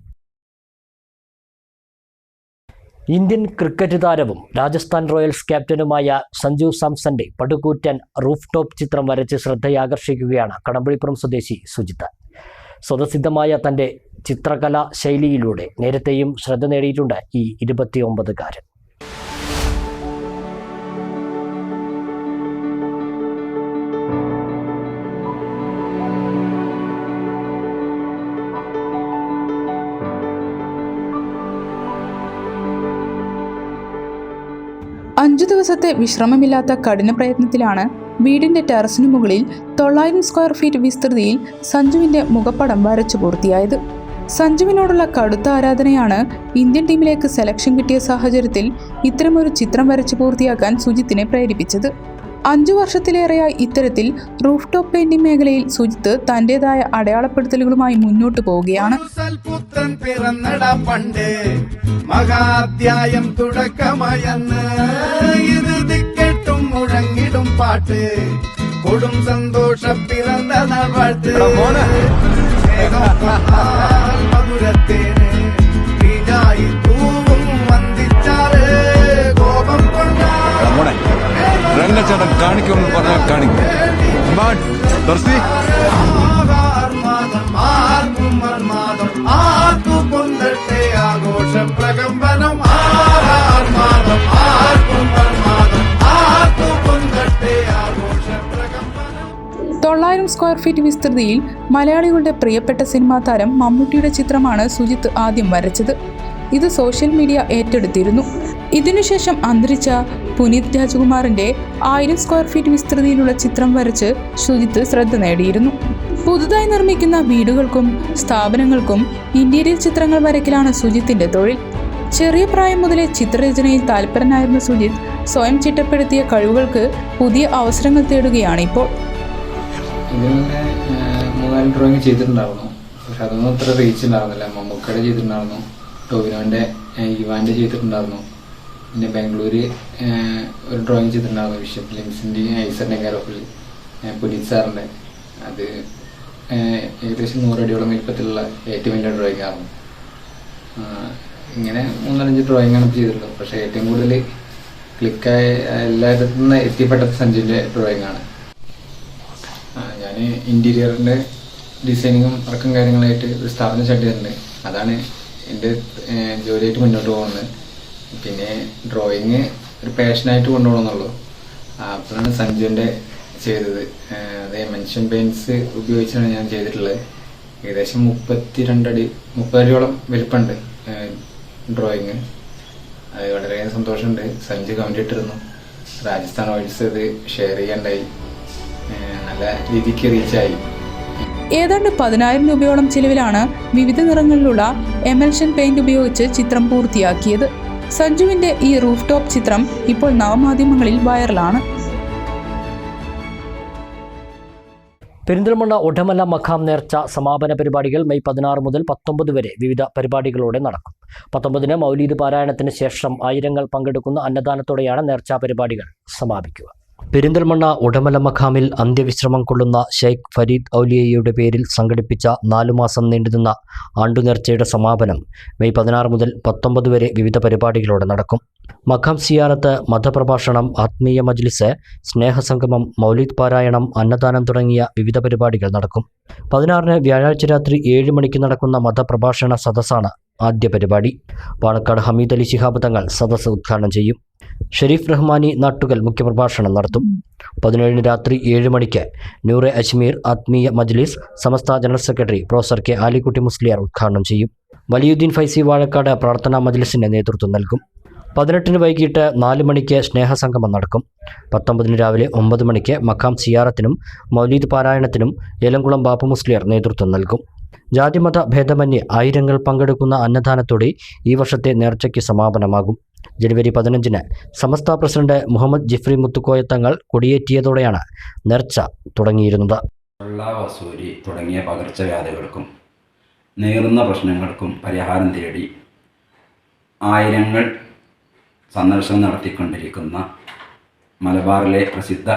A: ഇന്ത്യൻ ക്രിക്കറ്റ് താരവും രാജസ്ഥാൻ റോയൽസ് ക്യാപ്റ്റനുമായ സഞ്ജു സാംസന്റെ പടുകൂറ്റൻ റൂഫ് ടോപ്പ് ചിത്രം വരച്ച് ശ്രദ്ധയാകർഷിക്കുകയാണ് കടമ്പഴിപ്പുറം സ്വദേശി സുജിത്ത്. സ്വതസിദ്ധമായ തൻ്റെ ചിത്രകലാ ശൈലിയിലൂടെ നേരത്തെയും ശ്രദ്ധ നേടിയിട്ടുണ്ട് ഈ 29-കാരൻ.
B: അഞ്ചു ദിവസത്തെ വിശ്രമമില്ലാത്ത കഠിന പ്രയത്നത്തിലാണ് വീടിന്റെ ടെറസിനു മുകളിൽ 900 സ്ക്വയർ ഫീറ്റ് വിസ്തൃതിയിൽ സഞ്ജുവിന്റെ മുഖപ്പടം വരച്ചു പൂർത്തിയായത്. സഞ്ജുവിനോടുള്ള കടുത്ത ആരാധനയാണ് ഇന്ത്യൻ ടീമിലേക്ക് സെലക്ഷൻ കിട്ടിയ സാഹചര്യത്തിൽ ഇത്തരമൊരു ചിത്രം വരച്ചു പൂർത്തിയാക്കാൻ സുജിത്തിനെ പ്രേരിപ്പിച്ചത്. 5 വർഷത്തിലേറെയായി ഇത്തരത്തിൽ റൂഫ് ടോപ്പ് പെയിന്റിംഗ് മേഖലയിൽ സുജിത്ത് തന്റേതായ അടയാളപ്പെടുത്തലുകളുമായി മുന്നോട്ട് പോവുകയാണ്.
H: മഹാധ്യായം തുടക്കമയന്ന് ഇത് ദിക്കെട്ടും മുഴങ്ങിടും പാട്ട് കൊടും സന്തോഷ പിറന്ന നാൾവാഴ്ത്ത് മധുരത്തേന് വീഞ്ഞായി തൂവും വന്ദിച്ചാറ് കോപം
I: രംഗച്ചേട്ടൻ കാണിക്കുമെന്ന് പറഞ്ഞാൽ കാണിക്കും.
H: പ്രകമ്പനം ആർമാദം ആർക്കും തന്മാദം ആർക്കും പൊന്തട്ടെ ആഘോഷ പ്രകമ്പനം.
B: 900 സ്ക്വയർ ഫീറ്റ് വിസ്തൃതിയിൽ മലയാളികളുടെ പ്രിയപ്പെട്ട സിനിമാ താരം മമ്മൂട്ടിയുടെ ചിത്രമാണ് സുജിത്ത് ആദ്യം വരച്ചത്. ഇത് സോഷ്യൽ മീഡിയ ഏറ്റെടുത്തിരുന്നു. ഇതിനുശേഷം അന്തരിച്ച പുനീത് രാജ്കുമാറിന്റെ 1000 സ്ക്വയർ ഫീറ്റ് വിസ്തൃതിയിലുള്ള ചിത്രം വരച്ച് സുജിത്ത് ശ്രദ്ധ നേടിയിരുന്നു. പുതുതായി നിർമ്മിക്കുന്ന വീടുകൾക്കും സ്ഥാപനങ്ങൾക്കും ഇന്റീരിയർ ചിത്രങ്ങൾ വരയ്ക്കലാണ് സുജിത്തിന്റെ തൊഴിൽ. ചെറിയ പ്രായം മുതലേ ചിത്രരചനയിൽ താല്പരനായിരുന്ന സുജിത്ത് സ്വയം ചിട്ടപ്പെടുത്തിയ കഴിവുകൾക്ക് പുതിയ അവസരങ്ങൾ തേടുകയാണ് ഇപ്പോൾ.
I: ഇതിനെ 3-4 ഡ്രോയിങ് ചെയ്തിട്ടുണ്ടായിരുന്നു. പക്ഷെ അതൊന്നും അത്ര റീച്ച് ഉണ്ടായിരുന്നില്ല. മമ്മൂക്കയുടെ ചെയ്തിട്ടുണ്ടായിരുന്നു, ടോവിനോന്റെ യുവാന്റെ ചെയ്തിട്ടുണ്ടായിരുന്നു. പിന്നെ ബാംഗ്ലൂര് ഒരു ഡ്രോയിങ് ചെയ്തിട്ടുണ്ടായിരുന്നു, വിഷ്വൽ ഫിലിംസിൻ്റെയും ഐസറിൻ്റെ കാരോഫിൽ പുനീത് സാറിൻ്റെ. അത് ഏകദേശം 100 അടിയോളം വലിപ്പത്തിലുള്ള ഏറ്റവും വലിയ ഡ്രോയിങ് ആയിരുന്നു. ഇങ്ങനെ 3-5 ഡ്രോയിങ്ങാണ് ചെയ്തിട്ടുള്ളത്. പക്ഷേ ഏറ്റവും കൂടുതൽ ക്ലിക്കായ എല്ലായിടത്തു നിന്ന് എത്തിപ്പെട്ടത് സഞ്ജുവിൻ്റെ ഡ്രോയിങ്ങാണ്. ഞാൻ ഇൻറ്റീരിയറിൻ്റെ ഡിസൈനിങ്ങും വർക്കും കാര്യങ്ങളായിട്ട് ഒരു സ്ഥാപനം സ്റ്റാർട്ട് ചെയ്തിട്ടുണ്ട്. അതാണ് എൻ്റെ ജോലിയായിട്ട് മുന്നോട്ട് പോകുന്നത്. പിന്നെ ഡ്രോയിങ് ഒരു പാഷനായിട്ട് കൊണ്ടുപോകണമെന്നുള്ളൂ. അപ്പോഴാണ് സഞ്ജുവിൻ്റെ ചെയ്തത്. അതേ മെൻഷൻ പെയിൻറ്റ്സ് ഉപയോഗിച്ചാണ് ഞാൻ ചെയ്തിട്ടുള്ളത്. ഏകദേശം 30 അടിയോളം വലിപ്പമുണ്ട് ഡ്രോയിങ്. അത് വളരെ സന്തോഷമുണ്ട്. സഞ്ജു കമൻ്റ് ഇട്ടിരുന്നു. രാജസ്ഥാൻ ഓയിൽസ് ഇത് ഷെയർ ചെയ്യാണ്ടായി, നല്ല രീതിക്ക് റീച്ചായി.
B: ഏതാണ്ട് 10,000 രൂപയോളം ചിലവിലാണ് വിവിധ നിറങ്ങളിലുള്ള എമൽഷൻ പെയിന്റ് ഉപയോഗിച്ച് ചിത്രം പൂർത്തിയാക്കിയത്. സഞ്ജുവിന്റെ ഈ റൂഫ് ടോപ്പ് ചിത്രം ഇപ്പോൾ നവമാധ്യമങ്ങളിൽ വൈറലാണ്.
A: പെരിന്തൽമണ്ണ ഉടമല മഖാം നേർച്ച സമാപന പരിപാടികൾ മെയ് 16 മുതൽ 19 വരെ വിവിധ പരിപാടികളോടെ നടക്കും. 19-ന് മൗലീദ് പാരായണത്തിന് ശേഷം ആയിരങ്ങൾ പങ്കെടുക്കുന്ന അന്നദാനത്തോടെയാണ് നേർച്ചാ പരിപാടികൾ സമാപിക്കുക. പെരിന്തൽമണ്ണ ഉടമല മഖാമിൽ അന്ത്യവിശ്രമം കൊള്ളുന്ന ഷെയ്ഖ് ഫരീദ് ഔലിയയുടെ പേരിൽ സംഘടിപ്പിച്ച 4 മാസം നീണ്ടുനിന്ന ആണ്ടുനേർച്ചയുടെ സമാപനം മെയ് 16 മുതൽ 19 വരെ വിവിധ പരിപാടികളോടെ നടക്കും. മഖാം സിയാറത്ത്, മതപ്രഭാഷണം, ആത്മീയ മജ്ലിസ്, സ്നേഹസംഗമം, മൗലിദ് പാരായണം, അന്നദാനം തുടങ്ങിയ വിവിധ പരിപാടികൾ നടക്കും. 16-ന് വ്യാഴാഴ്ച രാത്രി 7 മണിക്ക് നടക്കുന്ന മതപ്രഭാഷണ സദസ്സാണ് ആദ്യ പരിപാടി. പാണക്കാട് ഹമീദ് അലി ശിഹാബ് തങ്ങൾ സദസ്സ് ഉദ്ഘാടനം ചെയ്യും. ഷെരീഫ് റഹ്മാനി നാട്ടുകൽ മുഖ്യപ്രഭാഷണം നടത്തും. 17-ന് രാത്രി 7 മണിക്ക് നൂറെ അജ്മീർ ആത്മീയ മജ്ലിസ് Samastha general secretary professor K Alikutty Musliyar ഉദ്ഘാടനം ചെയ്യും. വലിയുദ്ദീൻ ഫൈസി വാഴക്കാട് പ്രാർത്ഥനാ മജ്ലിസിന് നേതൃത്വം നൽകും. 18-ന് വൈകിട്ട് 4 മണിക്ക് സ്നേഹസംഗമം നടക്കും. 19-ന് രാവിലെ 9 മണിക്ക് മഖാം സിയാറത്തിനും മൗലീദ് പാരായണത്തിനും ഏലംകുളം ബാപ്പു മുസ്ലിയാർ നേതൃത്വം നൽകും. ജാതിമത ഭേദമന്യേ ആയിരങ്ങൾ പങ്കെടുക്കുന്ന അന്നദാനത്തോടെ ഈ വർഷത്തെ നേർച്ചയ്ക്ക് സമാപനമാകും. ജനുവരി 15-ന് സമസ്ത പ്രസിഡന്റ് മുഹമ്മദ് ജിഫ്രി മുത്തുക്കോയ തങ്ങൾ കൊടിയേറ്റിയതോടെയാണ് നേർച്ച തുടങ്ങിയിരുന്നത്.
J: വസൂരി തുടങ്ങിയ പകർച്ചവ്യാധികൾക്കും നേറുന്ന പ്രശ്നങ്ങൾക്കും പരിഹാരം തേടി ആയിരങ്ങൾ സന്ദർശനം നടത്തിക്കൊണ്ടിരിക്കുന്ന മലബാറിലെ പ്രസിദ്ധ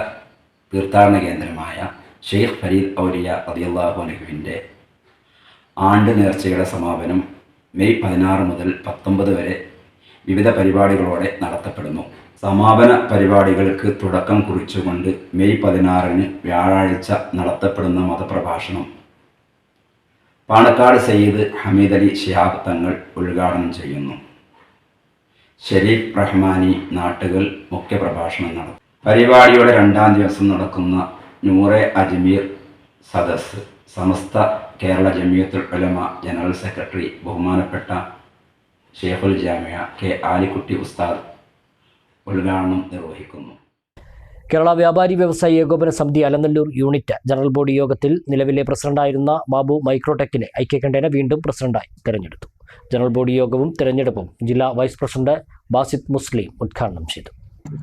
J: തീർത്ഥാടന കേന്ദ്രമായ ഷെയ്ഖ് ഫരീദ് ഔലിയ റളിയല്ലാഹു അൻഹുവിൻ്റെ ആണ്ട് നേർച്ചയുടെ സമാപനം മെയ് 16 മുതൽ 19 വരെ വിവിധ പരിപാടികളോടെ നടത്തപ്പെടുന്നു. സമാപന പരിപാടികൾക്ക് തുടക്കം കുറിച്ചുകൊണ്ട് മെയ് 16-ന് വ്യാഴാഴ്ച നടത്തപ്പെടുന്ന മതപ്രഭാഷണം പാണക്കാട് സയ്യിദ് ഹമീദ് അലി ശിഹാബ് തങ്ങൾ ഉദ്ഘാടനം ചെയ്യുന്നു. ഷെരീഫ് റഹ്മാനി നാട്ടുകൾ മുഖ്യപ്രഭാഷണം നടത്തും. പരിപാടിയുടെ 2-ാം ദിവസം നടക്കുന്ന നൂറെ അജ്മീർ സദസ്സ് സമസ്ത കേരള ജമിയത്തുൽ ഉലമ ജനറൽ സെക്രട്ടറി ബഹുമാനപ്പെട്ട ഷെയ്ഖുൽ ജാമിയ കെ ആലിക്കുട്ടി ഉസ്താദ് ഉദ്ഘാടനം നിർവഹിക്കുന്നു.
A: കേരള വ്യാപാരി വ്യവസായി ഏകോപന സമിതി അലനല്ലൂർ യൂണിറ്റ് ജനറൽ ബോഡി യോഗത്തിൽ നിലവിലെ പ്രസിഡന്റായിരുന്ന ബാബു മൈക്രോടെക്കിനെ ഐക്യകണ്ഠേന വീണ്ടും പ്രസിഡന്റായി തെരഞ്ഞെടുത്തു. ജനറൽ ബോഡി യോഗവും തെരഞ്ഞെടുപ്പും ജില്ലാ വൈസ് പ്രസിഡന്റ് ബാസിദ് മുസ്ലിം ഉദ്ഘാടനം ചെയ്തു.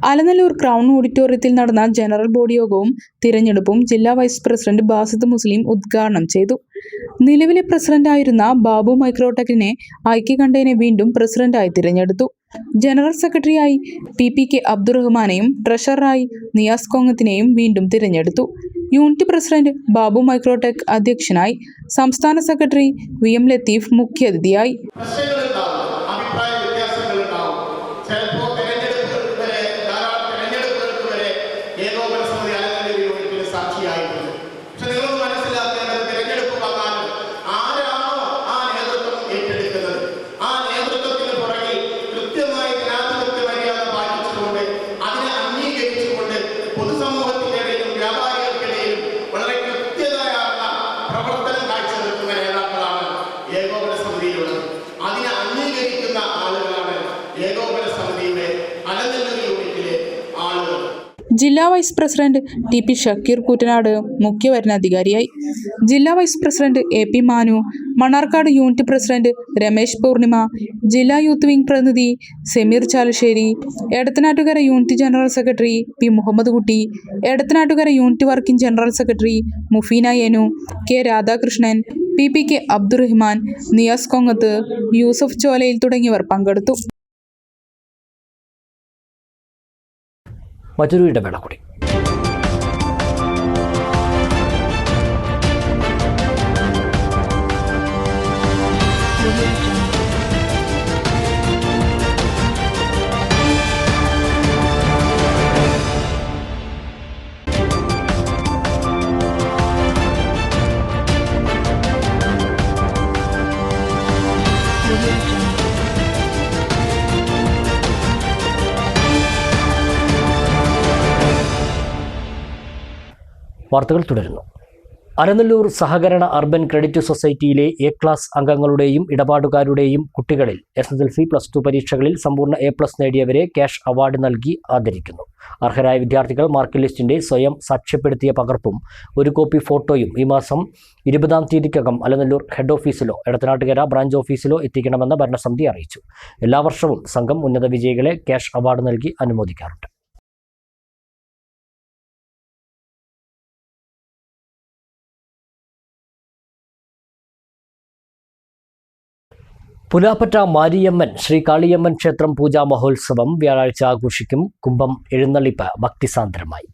B: അലനല്ലൂർ ക്രൗൺ ഓഡിറ്റോറിയത്തിൽ നടന്ന ജനറൽ ബോഡി യോഗവും തിരഞ്ഞെടുപ്പും ജില്ലാ വൈസ് പ്രസിഡന്റ് ബാസിദ് മുസ്ലിം ഉദ്ഘാടനം ചെയ്തു. നിലവിലെ പ്രസിഡന്റായിരുന്ന ബാബു മൈക്രോടെക്കിനെ ഐക്യകണ്ഠേന വീണ്ടും പ്രസിഡന്റായി തിരഞ്ഞെടുത്തു. ജനറൽ സെക്രട്ടറിയായി PPK അബ്ദുറഹ്മാനെയും ട്രഷററായി നിയാസ് കോങ്ങത്തിനെയും വീണ്ടും തിരഞ്ഞെടുത്തു. യൂണിറ്റ് പ്രസിഡന്റ് ബാബു മൈക്രോടെക് അധ്യക്ഷനായി. സംസ്ഥാന സെക്രട്ടറി VM ലത്തീഫ് മുഖ്യാതിഥിയായി.
G: ആ നേതൃത്വത്തിൽ
K: അലനല്ലൂർ യൂണിറ്റിലെ ആളുകൾ.
B: ജില്ലാ vice president T P Shakeer Koottanad മുഖ്യ വരണാധികാരിയായി. ജില്ലാ vice president A P Manu, Mannarkkad unit president Ramesh Poornima, ജില്ലാ യൂത്ത് വിംഗ് പ്രതിനിധി Sameer Chalissery, Edathanattukara unit general secretary P Muhammad Kutty, Edathanattukara unit working general secretary Mufeena Yanu, K Radhakrishnan, P K Abdurahman, Niyas Kongath, Yusuf Cholayil തുടങ്ങിയവർ പങ്കെടുത്തു.
A: മറ്റൊരു ഇടവേള കൂടി. വാർത്തകൾ തുടരുന്നു. അലനല്ലൂർ സഹകരണ അർബൻ ക്രെഡിറ്റ് സൊസൈറ്റിയിലെ എ ക്ലാസ് അംഗങ്ങളുടെയും ഇടപാടുകാരുടെയും കുട്ടികളിൽ SSLC+2 പരീക്ഷകളിൽ സമ്പൂർണ്ണ A+ നേടിയവരെ ക്യാഷ് അവാർഡ് നൽകി ആദരിക്കുന്നു. അർഹരായ വിദ്യാർത്ഥികൾ മാർക്ക് ലിസ്റ്റിന്റെ സ്വയം സാക്ഷ്യപ്പെടുത്തിയ പകർപ്പും ഒരു കോപ്പി ഫോട്ടോയും ഈ മാസം 20-ാം തീയതിക്കകം അലനല്ലൂർ ഹെഡ് ഓഫീസിലോ എടത്തനാട്ടുകര ബ്രാഞ്ച് ഓഫീസിലോ എത്തിക്കണമെന്ന് ഭരണസമിതി അറിയിച്ചു. എല്ലാ വർഷവും സംഘം ഉന്നത വിജയികളെ ക്യാഷ് അവാർഡ് നൽകി അനുമോദിക്കാറുണ്ട്. പുലാപ്പറ്റ മാരിയമ്മൻ ശ്രീ കാളിയമ്മൻ ക്ഷേത്രം പൂജാ മഹോത്സവം വ്യാഴാഴ്ച ആഘോഷിക്കും. കുംഭം എഴുന്നള്ളിപ്പ് ഭക്തിസാന്ദ്രമായി.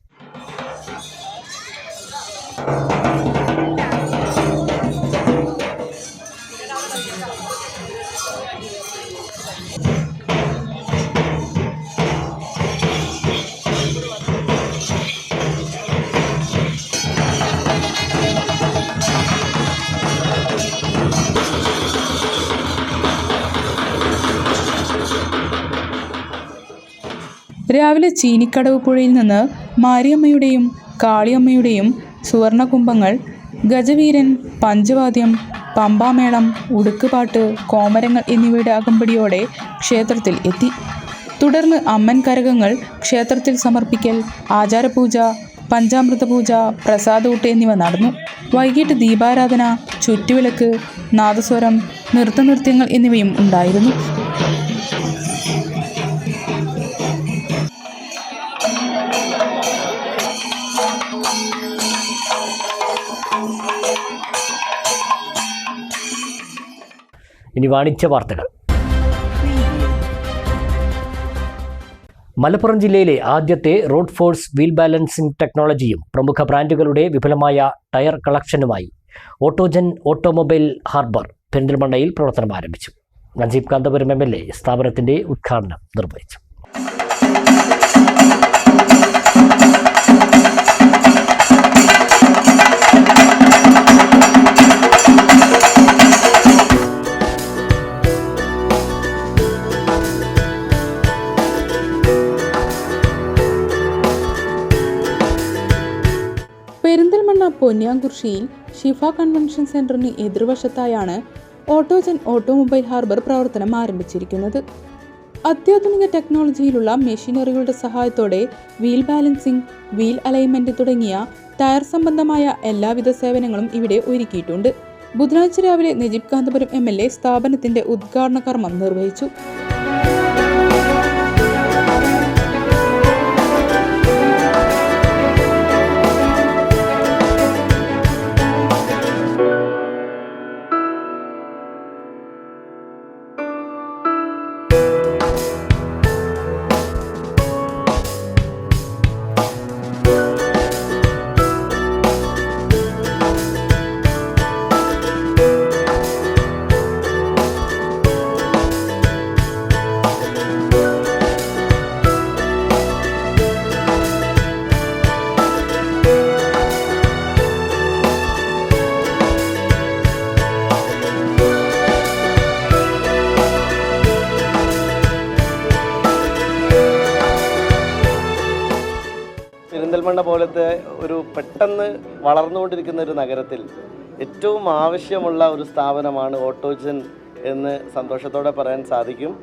B: രാവിലെ ചീനിക്കടവ് പുഴയിൽ നിന്ന് മാരിയമ്മയുടെയും കാളിയമ്മയുടെയും സുവർണകുംഭങ്ങൾ, ഗജവീരൻ, പഞ്ചവാദ്യം, പമ്പാമേളം, ഉടുക്കുപാട്ട്, കോമരങ്ങൾ എന്നിവയുടെ അകമ്പടിയോടെ ക്ഷേത്രത്തിൽ എത്തി. തുടർന്ന് അമ്മൻ കരകങ്ങൾ ക്ഷേത്രത്തിൽ സമർപ്പിക്കൽ, ആചാരപൂജ, പഞ്ചാമൃത പൂജ, പ്രസാദൂട്ട് എന്നിവ നടന്നു. വൈകിട്ട് ദീപാരാധന, ചുറ്റുവിളക്ക്, നാദസ്വരം, നൃത്തനൃത്യങ്ങൾ എന്നിവയും ഉണ്ടായിരുന്നു.
A: ഇനി വാണിജ്യ വാർത്തകൾ. മലപ്പുറം ജില്ലയിലെ ആദ്യത്തെ റോഡ് ഫോഴ്സ് വീൽ ബാലൻസിംഗ് ടെക്നോളജിയും പ്രമുഖ ബ്രാൻഡുകളുടെ വിപുലമായ ടയർ കളക്ഷനുമായി ഓട്ടോജൻ ഓട്ടോമൊബൈൽ ഹാർബർ പെരിന്തൽമണ്ണയിൽ പ്രവർത്തനം ആരംഭിച്ചു. നജീബ് കാന്തപുരം MLA സ്ഥാപനത്തിന്റെ ഉദ്ഘാടനം നിർവഹിച്ചു.
B: പെരിന്തൽമണ്ണ പൊന്നിയാംകുറിശ്ശിയിൽ ഷിഫ കൺവെൻഷൻ സെന്ററിന് എതിർവശത്തായാണ് ഓട്ടോജൻ ഓട്ടോമൊബൈൽ ഹാർബർ പ്രവർത്തനം ആരംഭിച്ചിരിക്കുന്നത്. അത്യാധുനിക ടെക്നോളജിയിലുള്ള മെഷീനറികളുടെ സഹായത്തോടെ വീൽ ബാലൻസിംഗ്, വീൽ അലൈൻമെന്റ് തുടങ്ങിയ ടയർ സംബന്ധമായ എല്ലാവിധ സേവനങ്ങളും ഇവിടെ ഒരുക്കിയിട്ടുണ്ട്. ബുധനാഴ്ച രാവിലെ നജീബ് കാന്തപുരം MLA സ്ഥാപനത്തിന്റെ ഉദ്ഘാടന കർമ്മം നിർവഹിച്ചു.
L: പെരിന്തൽമണ്ണ പോലത്തെ ഒരു പെട്ടെന്ന് വളർന്നുകൊണ്ടിരിക്കുന്ന ഒരു നഗരത്തിൽ ഏറ്റവും ആവശ്യമുള്ള ഒരു സ്ഥാപനമാണ് ഓട്ടോജൻ എന്ന് സന്തോഷത്തോടെ പറയാൻ സാധിക്കും.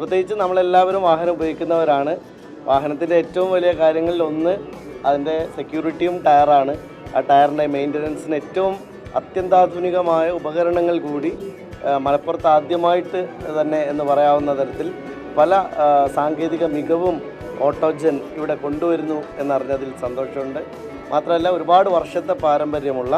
L: പ്രത്യേകിച്ച് നമ്മളെല്ലാവരും വാഹനം ഉപയോഗിക്കുന്നവരാണ്. വാഹനത്തിൻ്റെ ഏറ്റവും വലിയ കാര്യങ്ങളിൽ ഒന്ന് അതിൻ്റെ സെക്യൂരിറ്റിയും ടയറാണ്. ആ ടയറിൻ്റെ മെയിൻ്റനൻസിന് ഏറ്റവും അത്യന്താധുനികമായ ഉപകരണങ്ങൾ കൂടി മലപ്പുറത്ത് ആദ്യമായിട്ട് തന്നെ എന്ന് പറയാവുന്ന തരത്തിൽ പല സാങ്കേതിക മികവും ഓട്ടോജൻ ഇവിടെ കൊണ്ടുവരുന്നു എന്നറിഞ്ഞതിൽ സന്തോഷമുണ്ട്. മാത്രമല്ല ഒരുപാട് വർഷത്തെ പാരമ്പര്യമുള്ള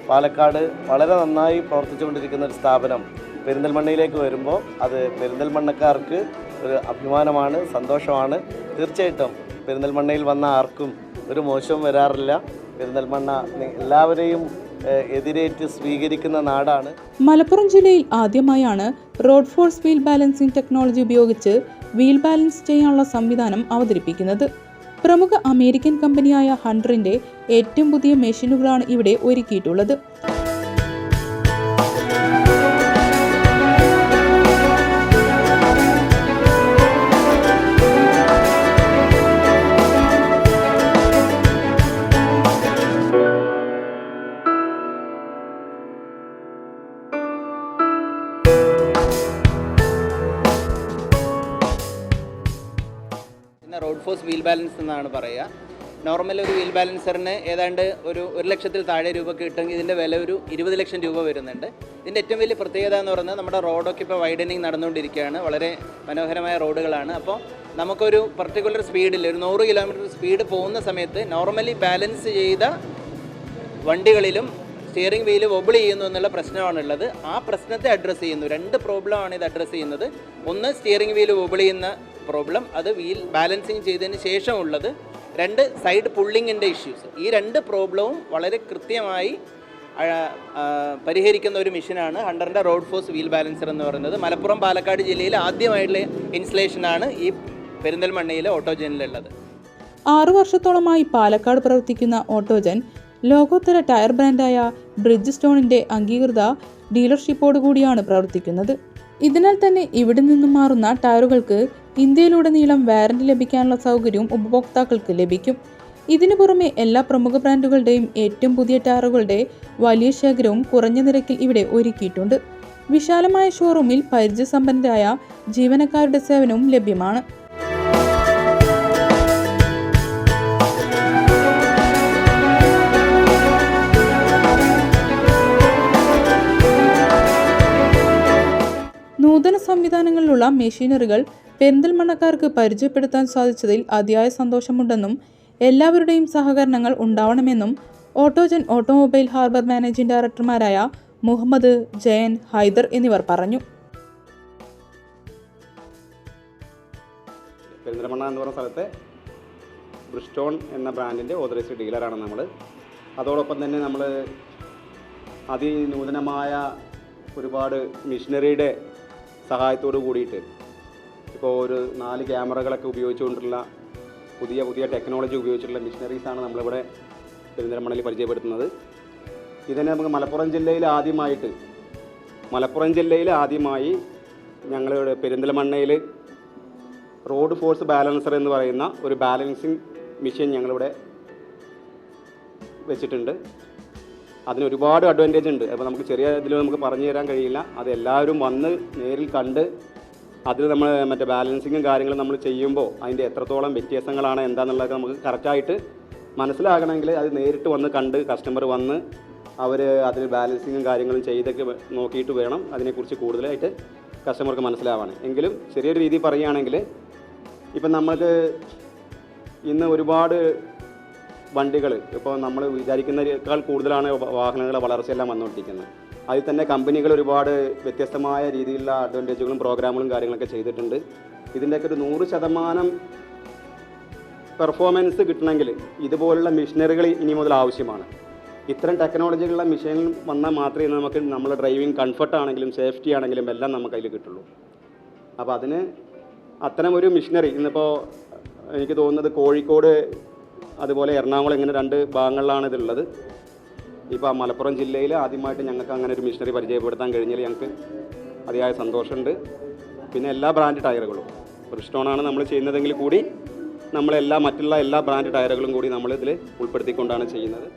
L: പാലക്കാട് വളരെ നന്നായി പ്രവർത്തിച്ചുകൊണ്ടിരിക്കുന്ന ഒരു സ്ഥാപനം പെരിന്തൽമണ്ണയിലേക്ക് വരുമ്പോൾ അത് പെരിന്തൽമണ്ണക്കാർക്ക് ഒരു അഭിമാനമാണ്, സന്തോഷമാണ്. തീർച്ചയായിട്ടും പെരിന്തൽമണ്ണയിൽ വന്ന ആർക്കും ഒരു മോശവും വരാറില്ല. പെരിന്തൽമണ്ണ എല്ലാവരെയും എതിരേറ്റ് സ്വീകരിക്കുന്ന നാടാണ്.
B: മലപ്പുറം ജില്ലയിൽ ആദ്യമായാണ് road force wheel balancing technology ഉപയോഗിച്ച് വീൽ ബാലൻസ് ചെയ്യാനുള്ള സംവിധാനം അവതരിപ്പിക്കുന്നത്. പ്രമുഖ അമേരിക്കൻ കമ്പനിയായ ഹണ്ടറിന്റെ ഏറ്റവും പുതിയ മെഷീനുകളാണ് ഇവിടെ ഒരുക്കിയിട്ടുള്ളത്.
M: റോഡ് ഫോഴ്സ് വീൽ ബാലൻസ് എന്നാണ് പറയുക. നോർമൽ ഒരു വീൽ ബാലൻസറിന് ഏതാണ്ട് ഒരു 1 ലക്ഷത്തിൽ താഴെ രൂപ കിട്ടുമെങ്കിൽ ഇതിൻ്റെ വില ഒരു 20 ലക്ഷം രൂപ വരുന്നുണ്ട്. ഇതിൻ്റെ ഏറ്റവും വലിയ പ്രത്യേകത എന്ന് പറയുന്നത് നമ്മുടെ റോഡൊക്കെ ഇപ്പോൾ വൈഡനിങ് നടന്നുകൊണ്ടിരിക്കുകയാണ്. വളരെ മനോഹരമായ റോഡുകളാണ്. അപ്പോൾ നമുക്കൊരു പർട്ടിക്കുലർ സ്പീഡിൽ ഒരു 100 കിലോമീറ്റർ സ്പീഡ് പോകുന്ന സമയത്ത് നോർമലി ബാലൻസ് ചെയ്ത വണ്ടികളിലും സ്റ്റിയറിംഗ് വീല് വൊബിൾ ചെയ്യുന്നു എന്നുള്ള പ്രശ്നമാണുള്ളത്. ആ പ്രശ്നത്തെ അഡ്രസ്സ് ചെയ്യുന്നു. 2 പ്രോബ്ലമാണ് ഇത് അഡ്രസ്സ് ചെയ്യുന്നത്. ഒന്ന് സ്റ്റിയറിംഗ് വീല് വൊബിൾ ചെയ്യുന്ന പ്രോബ്ലം, അത് വീൽ ബാലൻസിങ് ചെയ്തതിന് ശേഷമുള്ളത്. 2 സൈഡ് പുള്ളിങ്ങിൻ്റെ ഇഷ്യൂസ്. ഈ 2 പ്രോബ്ലവും വളരെ കൃത്യമായി പരിഹരിക്കുന്ന ഒരു മെഷീനാണ് ഹണ്ടറിൻ്റെ റോഡ് ഫോഴ്സ് വീൽ ബാലൻസർ എന്ന് പറയുന്നത്. മലപ്പുറം പാലക്കാട് ജില്ലയിൽ ആദ്യമായിട്ടുള്ള ഇൻസ്റ്റലേഷനാണ് ഈ പെരിന്തൽമണ്ണയിലെ ഓട്ടോജനിലുള്ളത്.
B: 6 വർഷത്തോളമായി പാലക്കാട് പ്രവർത്തിക്കുന്ന ഓട്ടോജൻ ലോകോത്തര ടയർ ബ്രാൻഡായ ബ്രിഡ്ജ് സ്റ്റോണിന്റെ അംഗീകൃത ഡീലർഷിപ്പോടുകൂടിയാണ് പ്രവർത്തിക്കുന്നത്. ഇതിനാൽ തന്നെ ഇവിടെ നിന്നും മാറുന്ന ടയറുകൾക്ക് ഇന്ത്യയിലുടനീളം വാറന്റി ലഭിക്കാനുള്ള സൗകര്യവും ഉപഭോക്താക്കൾക്ക് ലഭിക്കും. ഇതിനു പുറമെ എല്ലാ പ്രമുഖ ബ്രാൻഡുകളുടെയും ഏറ്റവും പുതിയ ടയറുകളുടെ വലിയ ശേഖരവും കുറഞ്ഞ നിരക്കിൽ ഇവിടെ ഒരുക്കിയിട്ടുണ്ട്. വിശാലമായ ഷോറൂമിൽ പരിചയസമ്പന്നരായ ജീവനക്കാരുടെ സേവനവും ലഭ്യമാണ്. നൂതന സംവിധാനങ്ങളിലുള്ള മെഷീനറികൾ പെരിന്തൽമണ്ണക്കാർക്ക് പരിചയപ്പെടുത്താൻ സാധിച്ചതിൽ അതിയായ സന്തോഷമുണ്ടെന്നും എല്ലാവരുടെയും സഹകരണങ്ങൾ ഉണ്ടാവണമെന്നും ഓട്ടോജൻ ഓട്ടോമൊബൈൽ ഹാർബർ മാനേജിംഗ് ഡയറക്ടർമാരായ മുഹമ്മദ്, ജയൻ, ഹൈദർ എന്നിവർ പറഞ്ഞു.
N: പെരിന്തൽമണ്ണ എന്ന് പറയുന്ന സ്ഥലത്തെ ബ്രിസ്റ്റോൺ എന്ന ബ്രാൻഡിൻ്റെ ഓതറൈസ്ഡ് ഡീലറാണ് നമ്മൾ. അതോടൊപ്പം തന്നെ നമ്മൾ അതിനൂതനമായ ഒരുപാട് മെഷീനറിയുടെ സഹായത്തോട് കൂടിയിട്ട് ഇപ്പോൾ ഒരു 4 ക്യാമറകളൊക്കെ ഉപയോഗിച്ചുകൊണ്ടുള്ള പുതിയ ടെക്നോളജി ഉപയോഗിച്ചിട്ടുള്ള മെഷീനറീസാണ് നമ്മളിവിടെ പെരിന്തൽമണ്ണയിൽ പരിചയപ്പെടുത്തുന്നത്. ഇതിനെ നമുക്ക് മലപ്പുറം ജില്ലയിൽ ആദ്യമായി ഞങ്ങളിവിടെ പെരിന്തൽമണ്ണയിൽ റോഡ് ഫോഴ്സ് ബാലൻസർ എന്ന് പറയുന്ന ഒരു ബാലൻസിങ് മെഷീൻ ഞങ്ങളിവിടെ വെച്ചിട്ടുണ്ട്. അതിന് ഒരുപാട് അഡ്വാൻറ്റേജ് ഉണ്ട്. അപ്പോൾ നമുക്ക് ചെറിയ ഇതിൽ നമുക്ക് പറഞ്ഞു തരാൻ കഴിയില്ല. അത് എല്ലാവരും വന്ന് നേരിൽ കണ്ട് അതിൽ നമ്മൾ മറ്റേ ബാലൻസിങ്ങും കാര്യങ്ങളും നമ്മൾ ചെയ്യുമ്പോൾ അതിൻ്റെ എത്രത്തോളം വ്യത്യാസങ്ങളാണ് എന്താണെന്നുള്ളതൊക്കെ നമുക്ക് കറക്റ്റായിട്ട് മനസ്സിലാകണമെങ്കിൽ അത് നേരിട്ട് വന്ന് കണ്ട് കസ്റ്റമർ വന്ന് അവർ അതിൽ ബാലൻസിങ്ങും കാര്യങ്ങളും ചെയ്തൊക്കെ നോക്കിയിട്ട് വേണം അതിനെക്കുറിച്ച് കൂടുതലായിട്ട് കസ്റ്റമർക്ക് മനസ്സിലാവാൻ. എങ്കിലും ചെറിയൊരു രീതിയിൽ പറയുകയാണെങ്കിൽ ഇപ്പം നമുക്ക് ഇന്ന് ഒരുപാട് വണ്ടികൾ ഇപ്പോൾ നമ്മൾ വിചാരിക്കുന്നതിനേക്കാൾ കൂടുതലാണ് വാഹനങ്ങളുടെ വളർച്ചയെല്ലാം വന്നുകൊണ്ടിരിക്കുന്നത്. അതിൽ തന്നെ കമ്പനികൾ ഒരുപാട് വ്യത്യസ്തമായ രീതിയിലുള്ള അഡ്വാൻറ്റേജുകളും പ്രോഗ്രാമുകളും കാര്യങ്ങളൊക്കെ ചെയ്തിട്ടുണ്ട്. ഇതിൻ്റെയൊക്കെ ഒരു 100% പെർഫോമൻസ് കിട്ടണമെങ്കിൽ ഇതുപോലുള്ള മെഷീനറികൾ ഇനി മുതൽ ആവശ്യമാണ്. ഇത്തരം ടെക്നോളജികളുള്ള മെഷീൻ വന്നാൽ മാത്രമേ നമുക്ക് നമ്മുടെ ഡ്രൈവിംഗ് കംഫർട്ട് ആണെങ്കിലും സേഫ്റ്റി ആണെങ്കിലും എല്ലാം നമുക്ക് അതിൽ കിട്ടുള്ളൂ. അപ്പോൾ അതിന് അത്തരമൊരു മെഷീനറി ഇന്നിപ്പോൾ എനിക്ക് തോന്നുന്നത് കോഴിക്കോട് അതുപോലെ എറണാകുളം ഇങ്ങനെ 2 ഭാഗങ്ങളിലാണ് ഇതുള്ളത്. ഇപ്പോൾ മലപ്പുറം ജില്ലയിൽ ആദ്യമായിട്ട് ഞങ്ങൾക്ക് അങ്ങനെ ഒരു മെഷീനറി പരിചയപ്പെടുത്താൻ കഴിഞ്ഞാൽ ഞങ്ങൾക്ക് അതിയായ സന്തോഷമുണ്ട്. പിന്നെ എല്ലാ ബ്രാൻഡ് ടയറുകളും ബ്രിസ്റ്റോണാണ് നമ്മൾ ചെയ്യുന്നതെങ്കിൽ കൂടി മറ്റുള്ള എല്ലാ ബ്രാൻഡ് ടയറുകളും കൂടി നമ്മളിതിൽ ഉൾപ്പെടുത്തിക്കൊണ്ടാണ് ചെയ്യുന്നത്.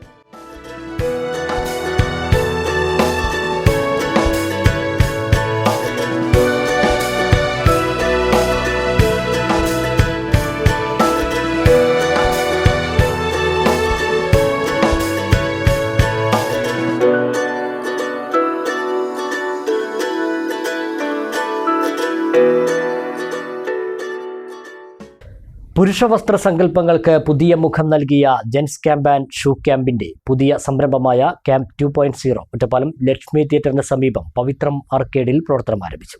A: പുരുഷ വസ്ത്ര സങ്കല്പങ്ങൾക്ക് പുതിയ മുഖം നൽകിയ ജെൻസ് ക്യാമ്പ് ആൻഡ് ഷൂ ക്യാമ്പിന്റെ പുതിയ സംരംഭമായ ക്യാമ്പ് 2.0 ഒറ്റപ്പാലം ലക്ഷ്മി തിയേറ്ററിന് സമീപം പവിത്രം ആർക്കേഡിൽ പ്രവർത്തനം ആരംഭിച്ചു.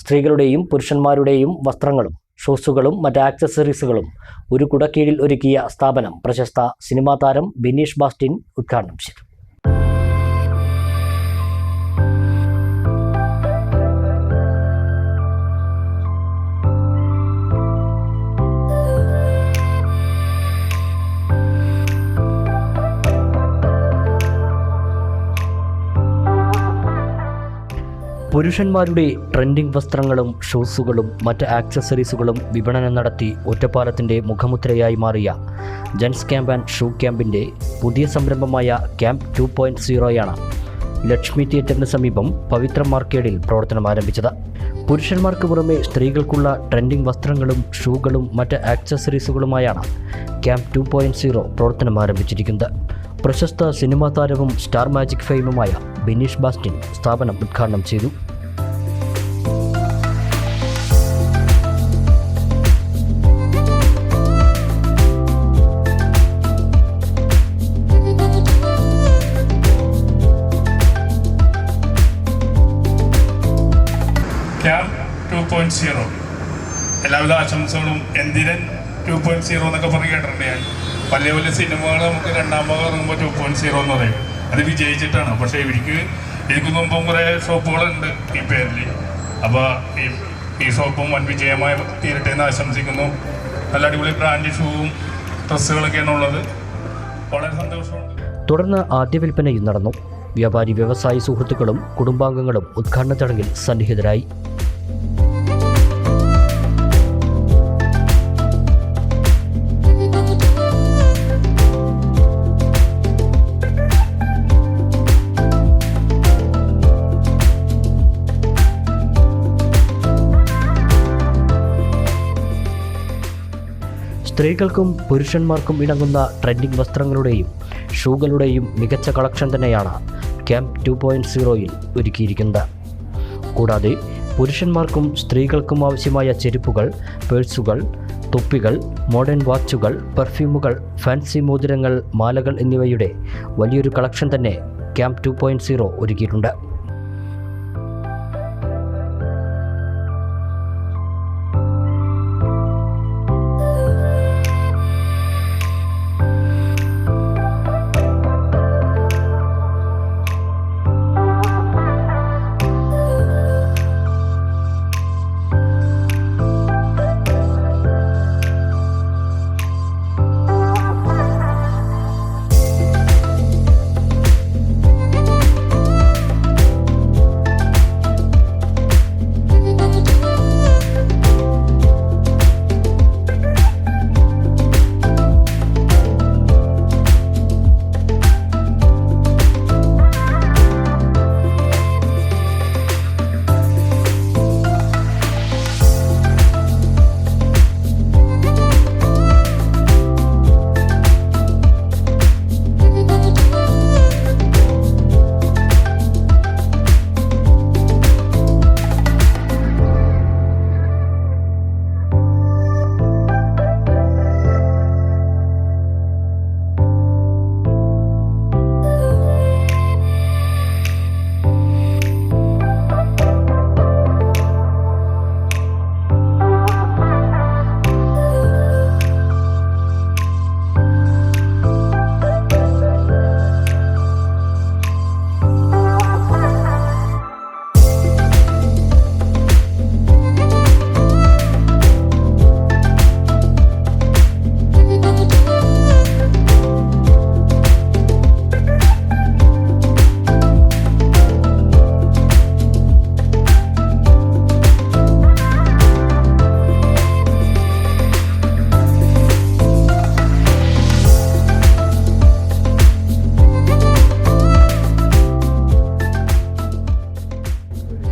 A: സ്ത്രീകളുടെയും പുരുഷന്മാരുടെയും വസ്ത്രങ്ങളും ഷൂസുകളും മറ്റ് ആക്സസറീസുകളും ഒരു കുടക്കീഴിൽ ഒരുക്കിയ സ്ഥാപനം പ്രശസ്ത സിനിമാ താരം ബിനീഷ് ബാസ്റ്റിൻ ഉദ്ഘാടനം ചെയ്തു. പുരുഷന്മാരുടെ ട്രെൻഡിംഗ് വസ്ത്രങ്ങളും ഷൂസുകളും മറ്റ് ആക്സസറീസുകളും വിപണനം നടത്തി ഒറ്റപ്പാലത്തിൻ്റെ മുഖമുദ്രയായി മാറിയ ജെൻസ് ക്യാമ്പ് ആൻഡ് ഷൂ ക്യാമ്പിൻ്റെ പുതിയ സംരംഭമായ ക്യാമ്പ് 2.0യാണ് ലക്ഷ്മി തിയേറ്ററിന് സമീപം പവിത്രം ആർക്കേഡിൽ പ്രവർത്തനം ആരംഭിച്ചത്. പുരുഷന്മാർക്ക് പുറമെ സ്ത്രീകൾക്കുള്ള ട്രെൻഡിംഗ് വസ്ത്രങ്ങളും ഷൂകളും മറ്റ് ആക്സസറീസുകളുമായാണ് ക്യാമ്പ് 2.0 പ്രവർത്തനം ആരംഭിച്ചിരിക്കുന്നത്. പ്രശസ്ത സിനിമാ താരവും സ്റ്റാർ മാജിക് ഫെയിമുമായ ബിനീഷ് ബാസ്റ്റിൻ സ്ഥാപനം ഉദ്ഘാടനം ചെയ്തു.
O: ക്യാമ്പ് 2.0 എല്ലാവിധ ആശംസകളും. എന്തിനൻ 2.0 എന്നൊക്കെ പറഞ്ഞ് കേട്ടിട്ടുണ്ട് ഞാൻ. വലിയ വലിയ സിനിമകൾ നമുക്ക് രണ്ടാം ഭാഗം ഇറങ്ങുമ്പോൾ 2.0 എന്ന് പറയും. അത് വിജയിച്ചിട്ടാണ്. പക്ഷേ എനിക്ക് മുമ്പും കുറേ ഷോപ്പുകളുണ്ട് ഈ പേരിൽ. അപ്പോൾ ഈ ഷോപ്പും വൻ വിജയമായി തീരട്ടെ എന്ന് ആശംസിക്കുന്നു. നല്ല അടിപൊളി ബ്രാൻഡ് ഷൂവും ഡ്രസ്സുകളൊക്കെയാണ് ഉള്ളത്. വളരെ സന്തോഷമുണ്ട്.
A: തുടർന്ന് ആദ്യ വിൽപ്പനയും നടന്നു. വ്യാപാരി വ്യവസായി സുഹൃത്തുക്കളും കുടുംബാംഗങ്ങളും ഉദ്ഘാടന ചടങ്ങിൽ സന്നിഹിതരായി. സ്ത്രീകൾക്കും പുരുഷന്മാർക്കും ഇണങ്ങുന്ന ട്രെൻഡിംഗ് വസ്ത്രങ്ങളുടെയും ഷൂകളുടെയും മികച്ച കളക്ഷൻ തന്നെയാണ് ക്യാമ്പ് 2.0യിൽ ഒരുക്കിയിരിക്കുന്നത്. കൂടാതെ പുരുഷന്മാർക്കും സ്ത്രീകൾക്കും ആവശ്യമായ ചെരുപ്പുകൾ, പേഴ്സുകൾ, തൊപ്പികൾ, മോഡേൺ വാച്ചുകൾ, പെർഫ്യൂമുകൾ, ഫാൻസി മോതിരങ്ങൾ, മാലകൾ എന്നിവയുടെ വലിയൊരു കളക്ഷൻ തന്നെ ക്യാമ്പ് 2.0 ഒരുക്കിയിട്ടുണ്ട്.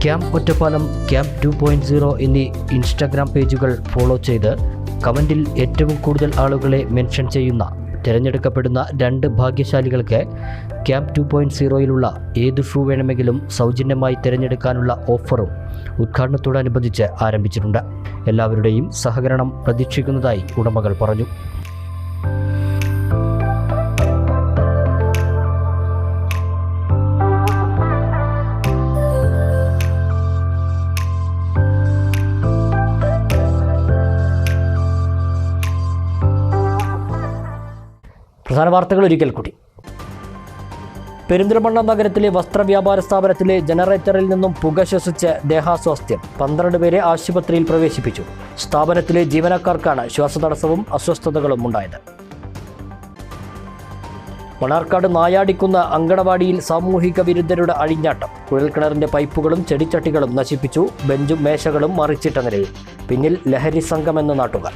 A: ക്യാമ്പ് ഒറ്റപ്പാലം, ക്യാമ്പ് 2.0 എന്നീ ഇൻസ്റ്റാഗ്രാം പേജുകൾ ഫോളോ ചെയ്ത് കമൻറ്റിൽ ഏറ്റവും കൂടുതൽ ആളുകളെ മെൻഷൻ ചെയ്യുന്ന തിരഞ്ഞെടുക്കപ്പെടുന്ന 2 ഭാഗ്യശാലികൾക്ക് ക്യാമ്പ് 2.0 ഏത് ഷൂ വേണമെങ്കിലും സൗജന്യമായി തിരഞ്ഞെടുക്കാനുള്ള ഓഫറും ഉദ്ഘാടനത്തോടനുബന്ധിച്ച് ആരംഭിച്ചിട്ടുണ്ട്. എല്ലാവരുടെയും സഹകരണം പ്രതീക്ഷിക്കുന്നതായി ഉടമകൾ പറഞ്ഞു. പ്രധാന വാർത്തകൾ ഒരിക്കൽ കൂടി. പെരിന്തൽമണ്ണ നഗരത്തിലെ വസ്ത്രവ്യാപാര സ്ഥാപനത്തിലെ ജനറേറ്ററിൽ നിന്നും പുക ശ്വസിച്ച് ദേഹാസ്വാസ്ഥ്യം. 12 പേരെ ആശുപത്രിയിൽ പ്രവേശിപ്പിച്ചു. സ്ഥാപനത്തിലെ ജീവനക്കാർക്കാണ് ശ്വാസതടസ്സവും അസ്വസ്ഥതകളും ഉണ്ടായത്. മണ്ണാർക്കാട് നായാടിക്കുന്ന അങ്കണവാടിയിൽ സാമൂഹിക വിരുദ്ധരുടെ അഴിഞ്ഞാട്ടം. കുഴൽക്കിണറിന്റെ പൈപ്പുകളും ചെടിച്ചട്ടികളും നശിപ്പിച്ചു. ബെഞ്ചും മേശകളും മറിച്ചിട്ട നിലയിൽ. പിന്നിൽ ലഹരി സംഘമെന്ന നാട്ടുകാർ.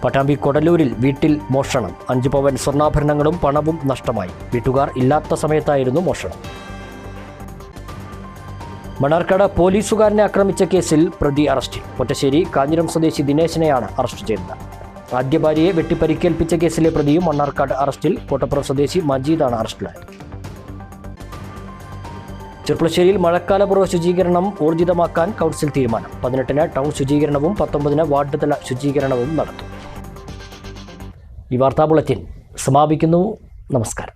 A: പട്ടാമ്പി കൊടലൂരിൽ വീട്ടിൽ മോഷണം. 5 പവൻ സ്വർണ്ണാഭരണങ്ങളും പണവും നഷ്ടമായി. വീട്ടുകാർ ഇല്ലാത്ത സമയത്തായിരുന്നു മോഷണം. മണ്ണാർക്കാട് പോലീസുകാരനെ ആക്രമിച്ച കേസിൽ പ്രതി അറസ്റ്റിൽ. പൊറ്റശ്ശേരി കാഞ്ഞിരം സ്വദേശി ദിനേശനെയാണ് അറസ്റ്റ് ചെയ്തത്. ആദ്യ ഭാര്യയെ വെട്ടിപ്പരിക്കേൽപ്പിച്ച കേസിലെ പ്രതിയും മണ്ണാർക്കാട് അറസ്റ്റിൽ. കോട്ടപ്പുറം സ്വദേശി മജീദാണ് അറസ്റ്റിലായത്. ചെർപ്പുളശ്ശേരിയിൽ മഴക്കാലപൂർവ്വ ശുചീകരണം ഊർജിതമാക്കാൻ കൗൺസിൽ തീരുമാനം. 18-ന് ടൗൺ ശുചീകരണവും 19-ന് വാർഡ് തല ശുചീകരണവും നടത്തും. ഈ വാർത്താ ബുള്ളറ്റിൻ സമാപിക്കുന്നു. നമസ്കാരം.